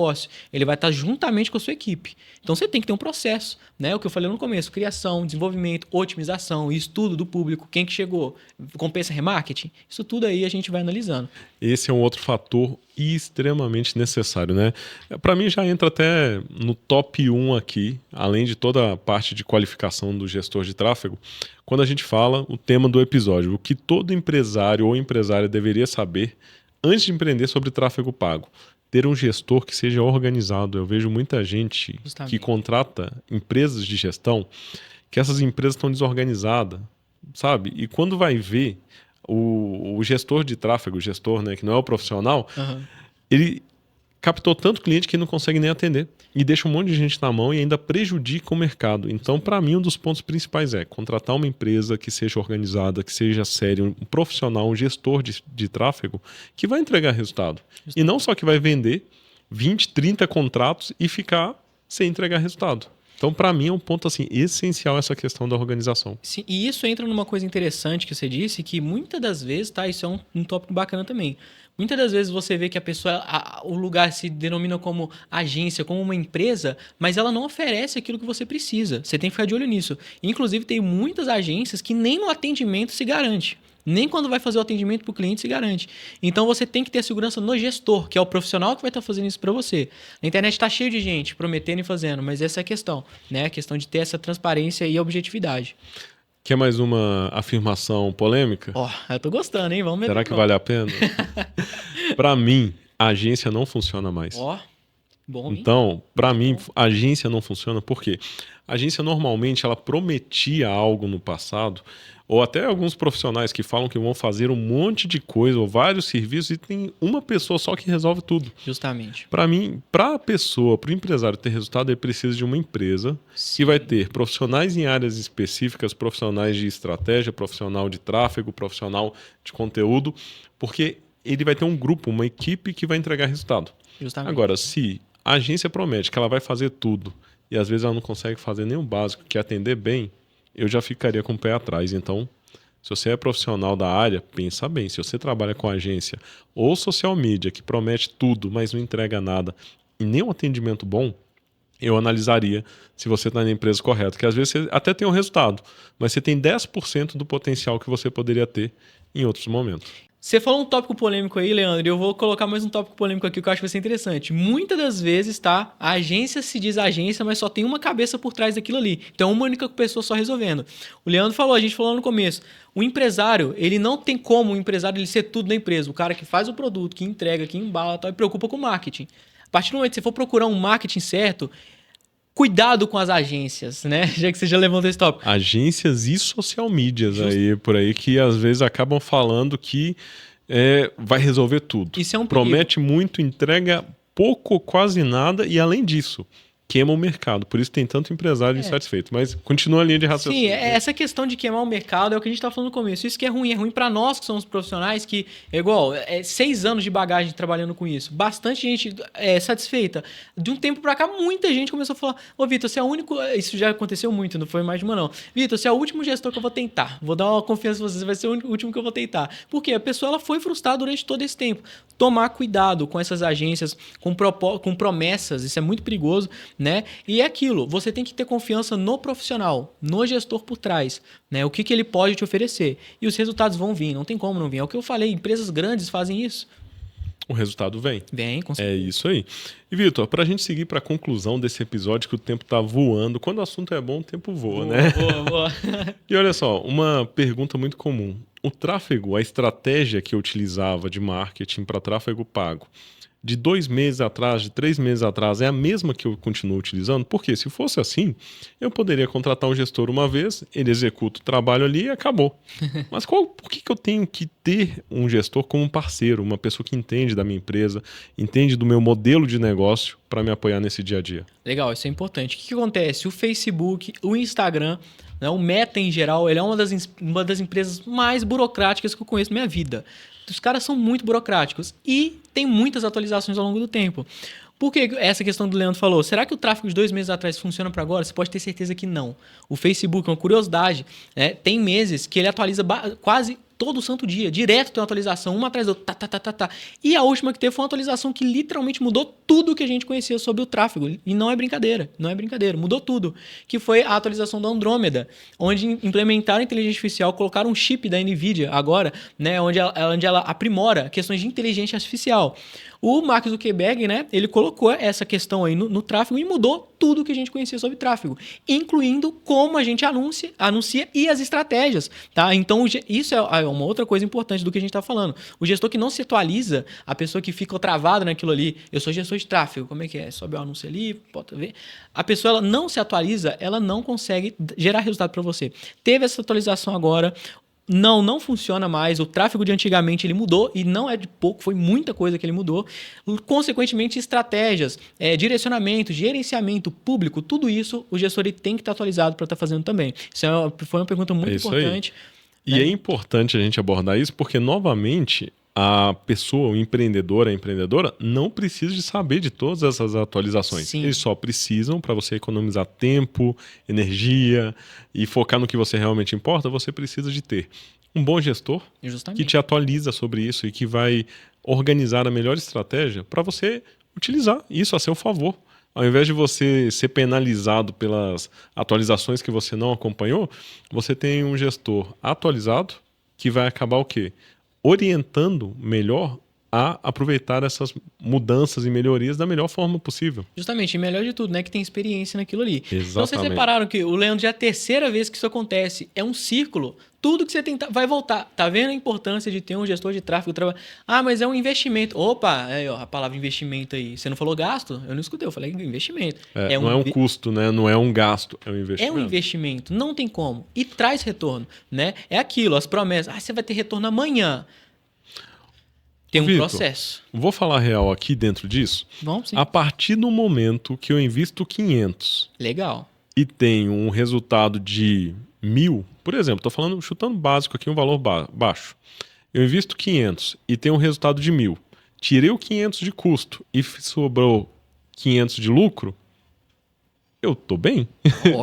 [SPEAKER 2] Ele vai estar juntamente com a sua equipe. Então, você tem que ter um processo, né? O que eu falei no começo, criação, desenvolvimento, otimização, estudo do público, quem que chegou, compensa remarketing, isso tudo aí a gente vai analisando.
[SPEAKER 1] Esse é um outro fator extremamente necessário, né? Para mim já entra até no top 1 aqui, além de toda a parte de qualificação do gestor de tráfego, quando a gente fala o tema do episódio, o que todo empresário ou empresária deveria saber antes de empreender sobre tráfego pago. Ter um gestor que seja organizado. Eu vejo muita gente que contrata empresas de gestão, que essas empresas estão desorganizadas, sabe? E quando vai ver o gestor de tráfego, o gestor, né, que não é o profissional, ele captou tanto cliente que não consegue nem atender e deixa um monte de gente na mão e ainda prejudica o mercado. Então, para mim, um dos pontos principais é contratar uma empresa que seja organizada, que seja séria, um profissional, um gestor de tráfego que vai entregar resultado. E não só que vai vender 20, 30 contratos e ficar sem entregar resultado. Então, para mim, é um ponto assim, essencial essa questão da organização.
[SPEAKER 2] Sim, e isso entra numa coisa interessante que você disse, que muitas das vezes, tá? Isso é um tópico bacana também. Muitas das vezes você vê que a pessoa, o lugar se denomina como agência, como uma empresa, mas ela não oferece aquilo que você precisa. Você tem que ficar de olho nisso. Inclusive, tem muitas agências que nem no atendimento se garante. Nem quando vai fazer o atendimento para o cliente se garante. Então, você tem que ter segurança no gestor, que é o profissional que vai estar fazendo isso para você. A internet está cheia de gente prometendo e fazendo, mas essa é a questão, né? A questão de ter essa transparência e objetividade.
[SPEAKER 1] Quer mais uma afirmação polêmica?
[SPEAKER 2] Eu tô gostando, hein? Vamos ver.
[SPEAKER 1] Será que vale a pena? Para mim, a agência não funciona mais.
[SPEAKER 2] Bom, hein?
[SPEAKER 1] Então, para mim, a agência não funciona porque a agência normalmente ela prometia algo no passado, ou até alguns profissionais que falam que vão fazer um monte de coisa ou vários serviços e tem uma pessoa só que resolve tudo.
[SPEAKER 2] Justamente.
[SPEAKER 1] Para mim, para a pessoa, para o empresário ter resultado, ele precisa de uma empresa que vai ter profissionais em áreas específicas, profissionais de estratégia, profissional de tráfego, profissional de conteúdo, porque ele vai ter um grupo, uma equipe que vai entregar resultado.
[SPEAKER 2] Justamente.
[SPEAKER 1] Agora, se a agência promete que ela vai fazer tudo e às vezes ela não consegue fazer nem o básico, que é atender bem, eu já ficaria com o pé atrás. Então, se você é profissional da área, pensa bem. Se você trabalha com agência ou social media, que promete tudo, mas não entrega nada, e nem um atendimento bom, eu analisaria se você está na empresa correta. Porque às vezes você até tem um resultado, mas você tem 10% do potencial que você poderia ter em outros momentos.
[SPEAKER 2] Você falou um tópico polêmico aí, Leandro, e eu vou colocar mais um tópico polêmico aqui que eu acho que vai ser interessante. Muitas das vezes, tá? A agência se diz agência, mas só tem uma cabeça por trás daquilo ali. Então, uma única pessoa só resolvendo. O Leandro falou, a gente falou no começo, o empresário, ele não tem como o empresário ele ser tudo na empresa. O cara que faz o produto, que entrega, que embala, tal, e preocupa com o marketing. A partir do momento que você for procurar um marketing certo, cuidado com as agências, né? Já que você já levantou esse tópico.
[SPEAKER 1] Agências e social medias aí, por aí, que às vezes acabam falando que vai resolver tudo.
[SPEAKER 2] Isso é um perigo.
[SPEAKER 1] Promete muito, entrega pouco, quase nada, e além disso, queima o mercado. Por isso tem tanto empresário insatisfeito. Mas continua a linha de raciocínio.
[SPEAKER 2] Sim, essa questão de queimar o mercado é o que a gente estava falando no começo. Isso que é ruim para nós que somos profissionais, que é igual, 6 anos de bagagem trabalhando com isso. Bastante gente satisfeita. De um tempo para cá, muita gente começou a falar, ô Vitor, você é o único... Isso já aconteceu muito, não foi mais de uma não. Vitor, você é o último gestor que eu vou tentar. Vou dar uma confiança em você, você vai ser o último que eu vou tentar. Porque a pessoa ela foi frustrada durante todo esse tempo. Tomar cuidado com essas agências, com promessas, isso é muito perigoso. né? E é aquilo, você tem que ter confiança no profissional, no gestor por trás, né? O que ele pode te oferecer. E os resultados vão vir, não tem como não vir. É o que eu falei, empresas grandes fazem isso.
[SPEAKER 1] O resultado vem.
[SPEAKER 2] Vem, com certeza.
[SPEAKER 1] É isso aí. E, Vitor, para a gente seguir para a conclusão desse episódio, que o tempo tá voando. Quando o assunto é bom, o tempo voa, né?
[SPEAKER 2] Boa.
[SPEAKER 1] E olha só, uma pergunta muito comum. O tráfego, a estratégia que eu utilizava de marketing para tráfego pago, de 2 meses atrás, de 3 meses atrás, é a mesma que eu continuo utilizando? Porque se fosse assim, eu poderia contratar um gestor uma vez, ele executa o trabalho ali e acabou. Mas por que eu tenho que ter um gestor como parceiro, uma pessoa que entende da minha empresa, entende do meu modelo de negócio para me apoiar nesse dia a dia?
[SPEAKER 2] Legal, isso é importante. O que acontece? O Facebook, o Instagram, né, o Meta em geral, ele é uma das empresas mais burocráticas que eu conheço na minha vida. Os caras são muito burocráticos e tem muitas atualizações ao longo do tempo. Por que essa questão do Leandro falou? Será que o tráfego de 2 meses atrás funciona para agora? Você pode ter certeza que não. O Facebook, uma curiosidade, né, tem meses que ele atualiza quase todo santo dia, direto tem uma atualização, uma atrás da outra, tá. E a última que teve foi uma atualização que literalmente mudou tudo que a gente conhecia sobre o tráfego. E não é brincadeira, mudou tudo. Que foi a atualização da Andrômeda, onde implementaram a inteligência artificial, colocaram um chip da NVIDIA agora, né, onde ela aprimora questões de inteligência artificial. O Mark Zuckerberg, né, ele colocou essa questão aí no tráfego e mudou tudo que a gente conhecia sobre tráfego, incluindo como a gente anuncia e as estratégias, tá? Então, isso é uma outra coisa importante do que a gente está falando. O gestor que não se atualiza, a pessoa que fica travada naquilo ali, eu sou gestor de tráfego, como é que é? Sobe o anúncio ali, pode ver. A pessoa ela não se atualiza, ela não consegue gerar resultado para você. Teve essa atualização agora, não funciona mais. O tráfego de antigamente ele mudou e não é de pouco, foi muita coisa que ele mudou. Consequentemente, estratégias, direcionamento, gerenciamento público, tudo isso o gestor ele tem que estar atualizado para estar fazendo também. Isso foi uma pergunta muito importante.
[SPEAKER 1] E é importante a gente abordar isso porque, novamente, a pessoa, o empreendedor, a empreendedora, não precisa de saber de todas essas atualizações.
[SPEAKER 2] Sim.
[SPEAKER 1] Eles só precisam, para você economizar tempo, energia e focar no que você realmente importa, você precisa de ter um bom gestor
[SPEAKER 2] Justamente.
[SPEAKER 1] que te atualiza sobre isso e que vai organizar a melhor estratégia para você utilizar isso a seu favor. Ao invés de você ser penalizado pelas atualizações que você não acompanhou, você tem um gestor atualizado que vai acabar o quê? Orientando melhor a aproveitar essas mudanças e melhorias da melhor forma possível.
[SPEAKER 2] Justamente, e melhor de tudo, né? Que tem experiência naquilo ali.
[SPEAKER 1] Exatamente.
[SPEAKER 2] Então vocês repararam que o Leandro já é a terceira vez que isso acontece. É um círculo. Tudo que você tentar vai voltar. Tá vendo a importância de ter um gestor de tráfego? Ah, mas é um investimento. Opa, aí, ó, a palavra investimento aí. Você não falou gasto? Eu não escutei, eu falei investimento.
[SPEAKER 1] Não é um custo, né? Não é um gasto, é um investimento.
[SPEAKER 2] É um investimento, não tem como. E traz retorno, né? É aquilo, as promessas. Ah, você vai ter retorno amanhã. Tem um
[SPEAKER 1] Vitor,
[SPEAKER 2] processo.
[SPEAKER 1] Vou falar real aqui dentro disso.
[SPEAKER 2] Vamos sim.
[SPEAKER 1] A partir do momento que eu invisto 500
[SPEAKER 2] Legal.
[SPEAKER 1] e tenho um resultado de 1.000, por exemplo, estou falando, chutando básico aqui, um valor baixo. Eu invisto 500 e tenho um resultado de 1.000. Tirei o 500 de custo e sobrou 500 de lucro, eu tô bem.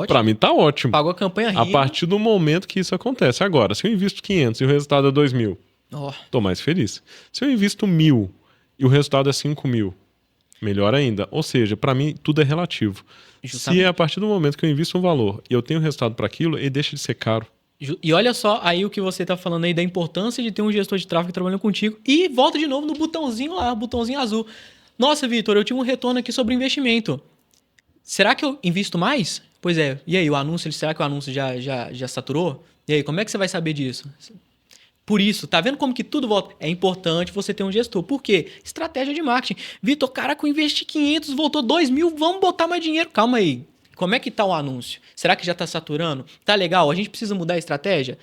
[SPEAKER 1] Para mim tá ótimo.
[SPEAKER 2] Pagou a campanha rica.
[SPEAKER 1] A partir do momento que isso acontece. Agora, se eu invisto 500 e o resultado é 2.000, tô mais feliz. Se eu invisto 1.000 e o resultado é 5.000, melhor ainda. Ou seja, para mim tudo é relativo. Justamente. Se é a partir do momento que eu invisto um valor e eu tenho resultado para aquilo, ele deixa de ser caro.
[SPEAKER 2] E olha só aí o que você está falando aí da importância de ter um gestor de tráfego trabalhando contigo. E volta de novo no botãozinho lá, botãozinho azul. Nossa, Vitor, eu tive um retorno aqui sobre investimento. Será que eu invisto mais? Pois é. E aí, o anúncio, será que o anúncio já saturou? E aí, como é que você vai saber disso? Por isso, tá vendo como que tudo volta? É importante você ter um gestor. Por quê? Estratégia de marketing. Vitor, cara, que eu investi 500, voltou 2.000, vamos botar mais dinheiro. Calma aí. Como é que tá o anúncio? Será que já tá saturando? Tá legal? A gente precisa mudar a estratégia?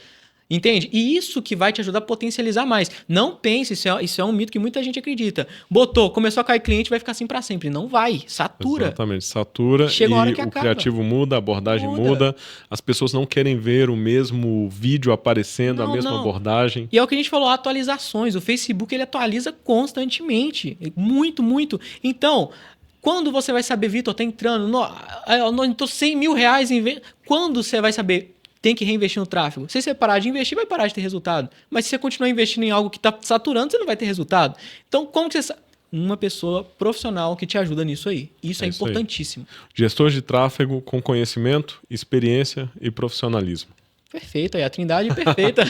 [SPEAKER 2] Entende? E isso que vai te ajudar a potencializar mais. Não pense, isso é um mito que muita gente acredita. Botou, começou a cair cliente, vai ficar assim para sempre. Não vai, satura.
[SPEAKER 1] Exatamente, satura.
[SPEAKER 2] Chega uma hora que
[SPEAKER 1] o
[SPEAKER 2] acaba.
[SPEAKER 1] Criativo muda, a abordagem muda. As pessoas não querem ver o mesmo vídeo aparecendo, a mesma abordagem.
[SPEAKER 2] E é o que a gente falou, atualizações. O Facebook ele atualiza constantemente. Muito, muito. Então, quando você vai saber, Vitor, tá entrando, tô 100 mil reais em... Quando você vai saber... Tem que reinvestir no tráfego. Se você parar de investir, vai parar de ter resultado. Mas se você continuar investindo em algo que está saturando, você não vai ter resultado. Então, como que você... uma pessoa profissional que te ajuda nisso aí. Isso é importantíssimo.
[SPEAKER 1] Gestor de tráfego com conhecimento, experiência e profissionalismo.
[SPEAKER 2] Perfeito, aí a trindade perfeita.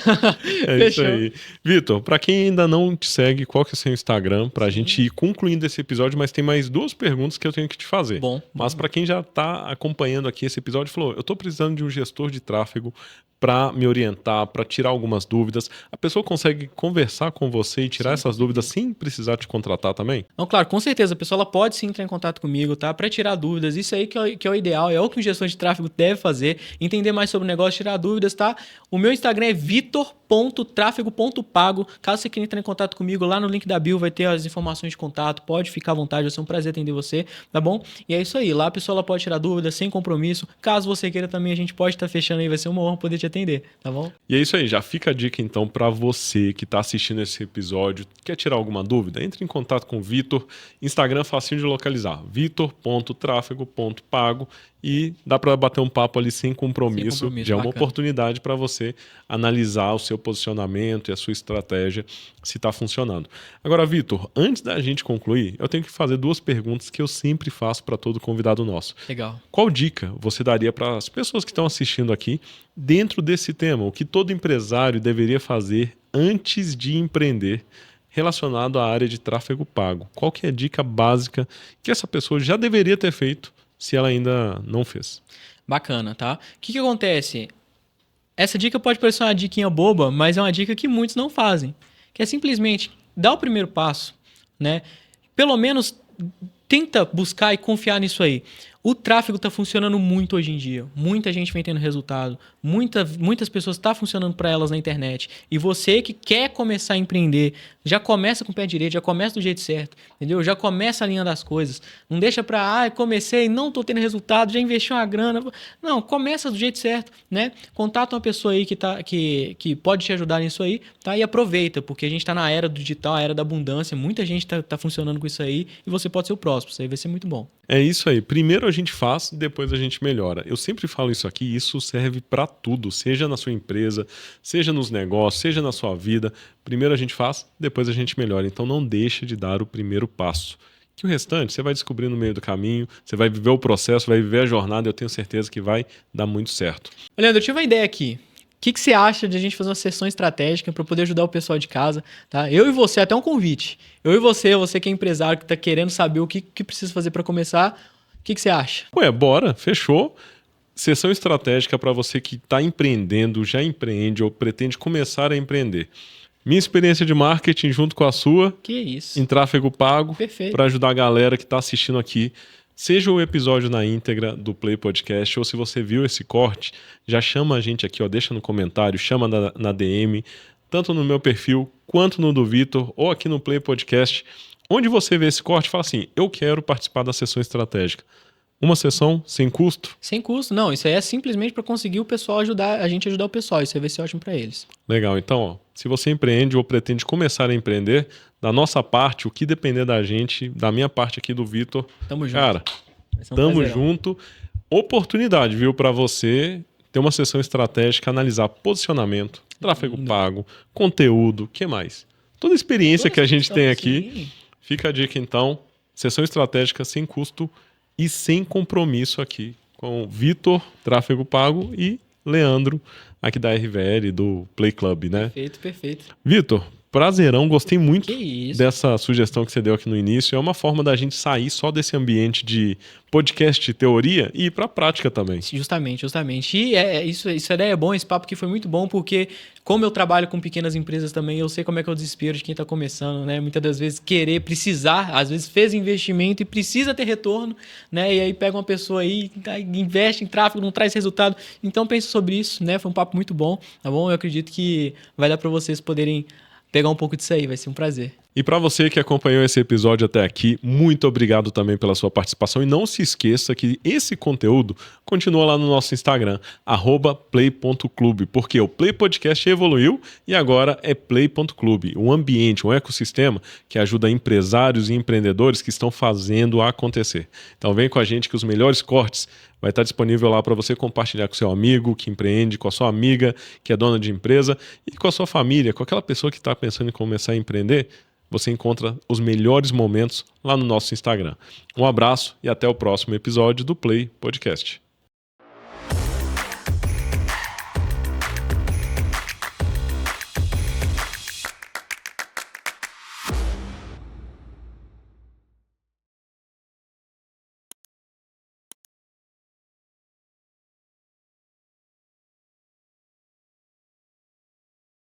[SPEAKER 1] É isso aí. Vitor, para quem ainda não te segue, qual que é o seu Instagram? Para a gente ir concluindo esse episódio, mas tem mais 2 perguntas que eu tenho que te fazer. Mas para quem já está acompanhando aqui esse episódio, falou, eu estou precisando de um gestor de tráfego para me orientar, para tirar algumas dúvidas. A pessoa consegue conversar com você e tirar essas dúvidas sem precisar te contratar também?
[SPEAKER 2] Não, claro, com certeza. A pessoa ela pode sim entrar em contato comigo, tá? Para tirar dúvidas. Isso aí que é o ideal, é o que um gestor de tráfego deve fazer. Entender mais sobre o negócio, tirar dúvidas, tá? O meu Instagram é vitor.trafego.pago. Caso você queira entrar em contato comigo, lá no link da bio vai ter as informações de contato. Pode ficar à vontade, vai ser um prazer atender você, tá bom? E é isso aí. Lá a pessoa ela pode tirar dúvidas sem compromisso. Caso você queira também, a gente pode estar fechando aí. Vai ser uma honra poder te atender, tá bom?
[SPEAKER 1] E é isso aí, já fica a dica então para você que está assistindo esse episódio, quer tirar alguma dúvida? Entre em contato com o Vitor, Instagram facinho de localizar, vitor.trafego.pago e dá para bater um papo ali sem compromisso, já é uma oportunidade para você analisar o seu posicionamento e a sua estratégia, se está funcionando. Agora, Vitor, antes da gente concluir, eu tenho que fazer 2 perguntas que eu sempre faço para todo convidado nosso.
[SPEAKER 2] Legal.
[SPEAKER 1] Qual dica você daria para as pessoas que estão assistindo aqui dentro desse tema? O que todo empresário deveria fazer antes de empreender relacionado à área de tráfego pago? Qual que é a dica básica que essa pessoa já deveria ter feito se ela ainda não fez?
[SPEAKER 2] Bacana, tá? O que acontece? Essa dica pode parecer uma diquinha boba, mas é uma dica que muitos não fazem. Que é simplesmente dar o primeiro passo, né? Pelo menos tenta buscar e confiar nisso aí. O tráfego está funcionando muito hoje em dia. Muita gente vem tendo resultado. Muitas pessoas estão funcionando para elas na internet. E você que quer começar a empreender, já começa com o pé direito, já começa do jeito certo, entendeu? Já começa alinhando as coisas. Não deixa para, comecei, não estou tendo resultado, já investi uma grana. Não, começa do jeito certo, né? Contata uma pessoa aí que pode te ajudar nisso aí, tá? E aproveita, porque a gente está na era do digital, a era da abundância. Muita gente está funcionando com isso aí e você pode ser o próximo. Isso aí vai ser muito bom.
[SPEAKER 1] É isso aí. Primeiro a gente faz, depois a gente melhora. Eu sempre falo isso aqui, isso serve para tudo, seja na sua empresa, seja nos negócios, seja na sua vida. Primeiro a gente faz, depois a gente melhora. Então não deixe de dar o primeiro passo. Que o restante você vai descobrir no meio do caminho, você vai viver o processo, vai viver a jornada, eu tenho certeza que vai dar muito certo.
[SPEAKER 2] Leandro, eu tive uma ideia aqui. O que você acha de a gente fazer uma sessão estratégica para poder ajudar o pessoal de casa? Tá? Eu e você, até um convite. Eu e você que é empresário, que está querendo saber o que precisa fazer para começar, o que você acha?
[SPEAKER 1] Ué, bora, fechou. Sessão estratégica para você que está empreendendo, já empreende ou pretende começar a empreender. Minha experiência de marketing junto com a sua.
[SPEAKER 2] Que isso.
[SPEAKER 1] Em tráfego pago.
[SPEAKER 2] Perfeito.
[SPEAKER 1] Para ajudar a galera que está assistindo aqui. Seja o episódio na íntegra do Play Podcast, ou se você viu esse corte, já chama a gente aqui, ó, deixa no comentário, chama na DM, tanto no meu perfil, quanto no do Vitor, ou aqui no Play Podcast. Onde você vê esse corte, fala assim, eu quero participar da sessão estratégica. Uma sessão sem custo?
[SPEAKER 2] Sem custo, não. Isso aí é simplesmente para conseguir o pessoal ajudar, a gente ajudar o pessoal. Isso aí vai ser ótimo para eles.
[SPEAKER 1] Legal. Então, ó, se você empreende ou pretende começar a empreender, da nossa parte, o que depender da gente, da minha parte aqui do Vitor,
[SPEAKER 2] tamo junto.
[SPEAKER 1] Cara, tamo junto. Oportunidade, viu, para você ter uma sessão estratégica, analisar posicionamento, tráfego pago, conteúdo, o que mais? Toda a experiência que a gente tem aqui. Sim. Fica a dica, então. Sessão estratégica sem custo e sem compromisso aqui com Vitor, Tráfego Pago, e Leandro, aqui da RVL, do Play Club, né?
[SPEAKER 2] Perfeito, perfeito.
[SPEAKER 1] Vitor, prazerão, gostei muito dessa sugestão que você deu aqui no início. É uma forma da gente sair só desse ambiente de podcast teoria e ir para a prática também.
[SPEAKER 2] Justamente. E isso ideia é bom, esse papo aqui foi muito bom, porque como eu trabalho com pequenas empresas também, eu sei como é que é o desespero de quem está começando, né? Muitas das vezes precisar, às vezes fez investimento e precisa ter retorno, né? E aí pega uma pessoa aí, investe em tráfego, não traz resultado. Então pense sobre isso, né? Foi um papo muito bom, tá bom? Eu acredito que vai dar para vocês poderem pegar um pouco disso aí, vai ser um prazer.
[SPEAKER 1] E para você que acompanhou esse episódio até aqui, muito obrigado também pela sua participação. E não se esqueça que esse conteúdo continua lá no nosso Instagram, @play.clube, porque o Play Podcast evoluiu e agora é play.clube, um ambiente, um ecossistema que ajuda empresários e empreendedores que estão fazendo acontecer. Então vem com a gente que os melhores cortes vai estar disponível lá para você compartilhar com seu amigo que empreende, com a sua amiga que é dona de empresa e com a sua família, com aquela pessoa que está pensando em começar a empreender. você encontra os melhores momentos lá no nosso Instagram. Um abraço e até o próximo episódio do Play Podcast.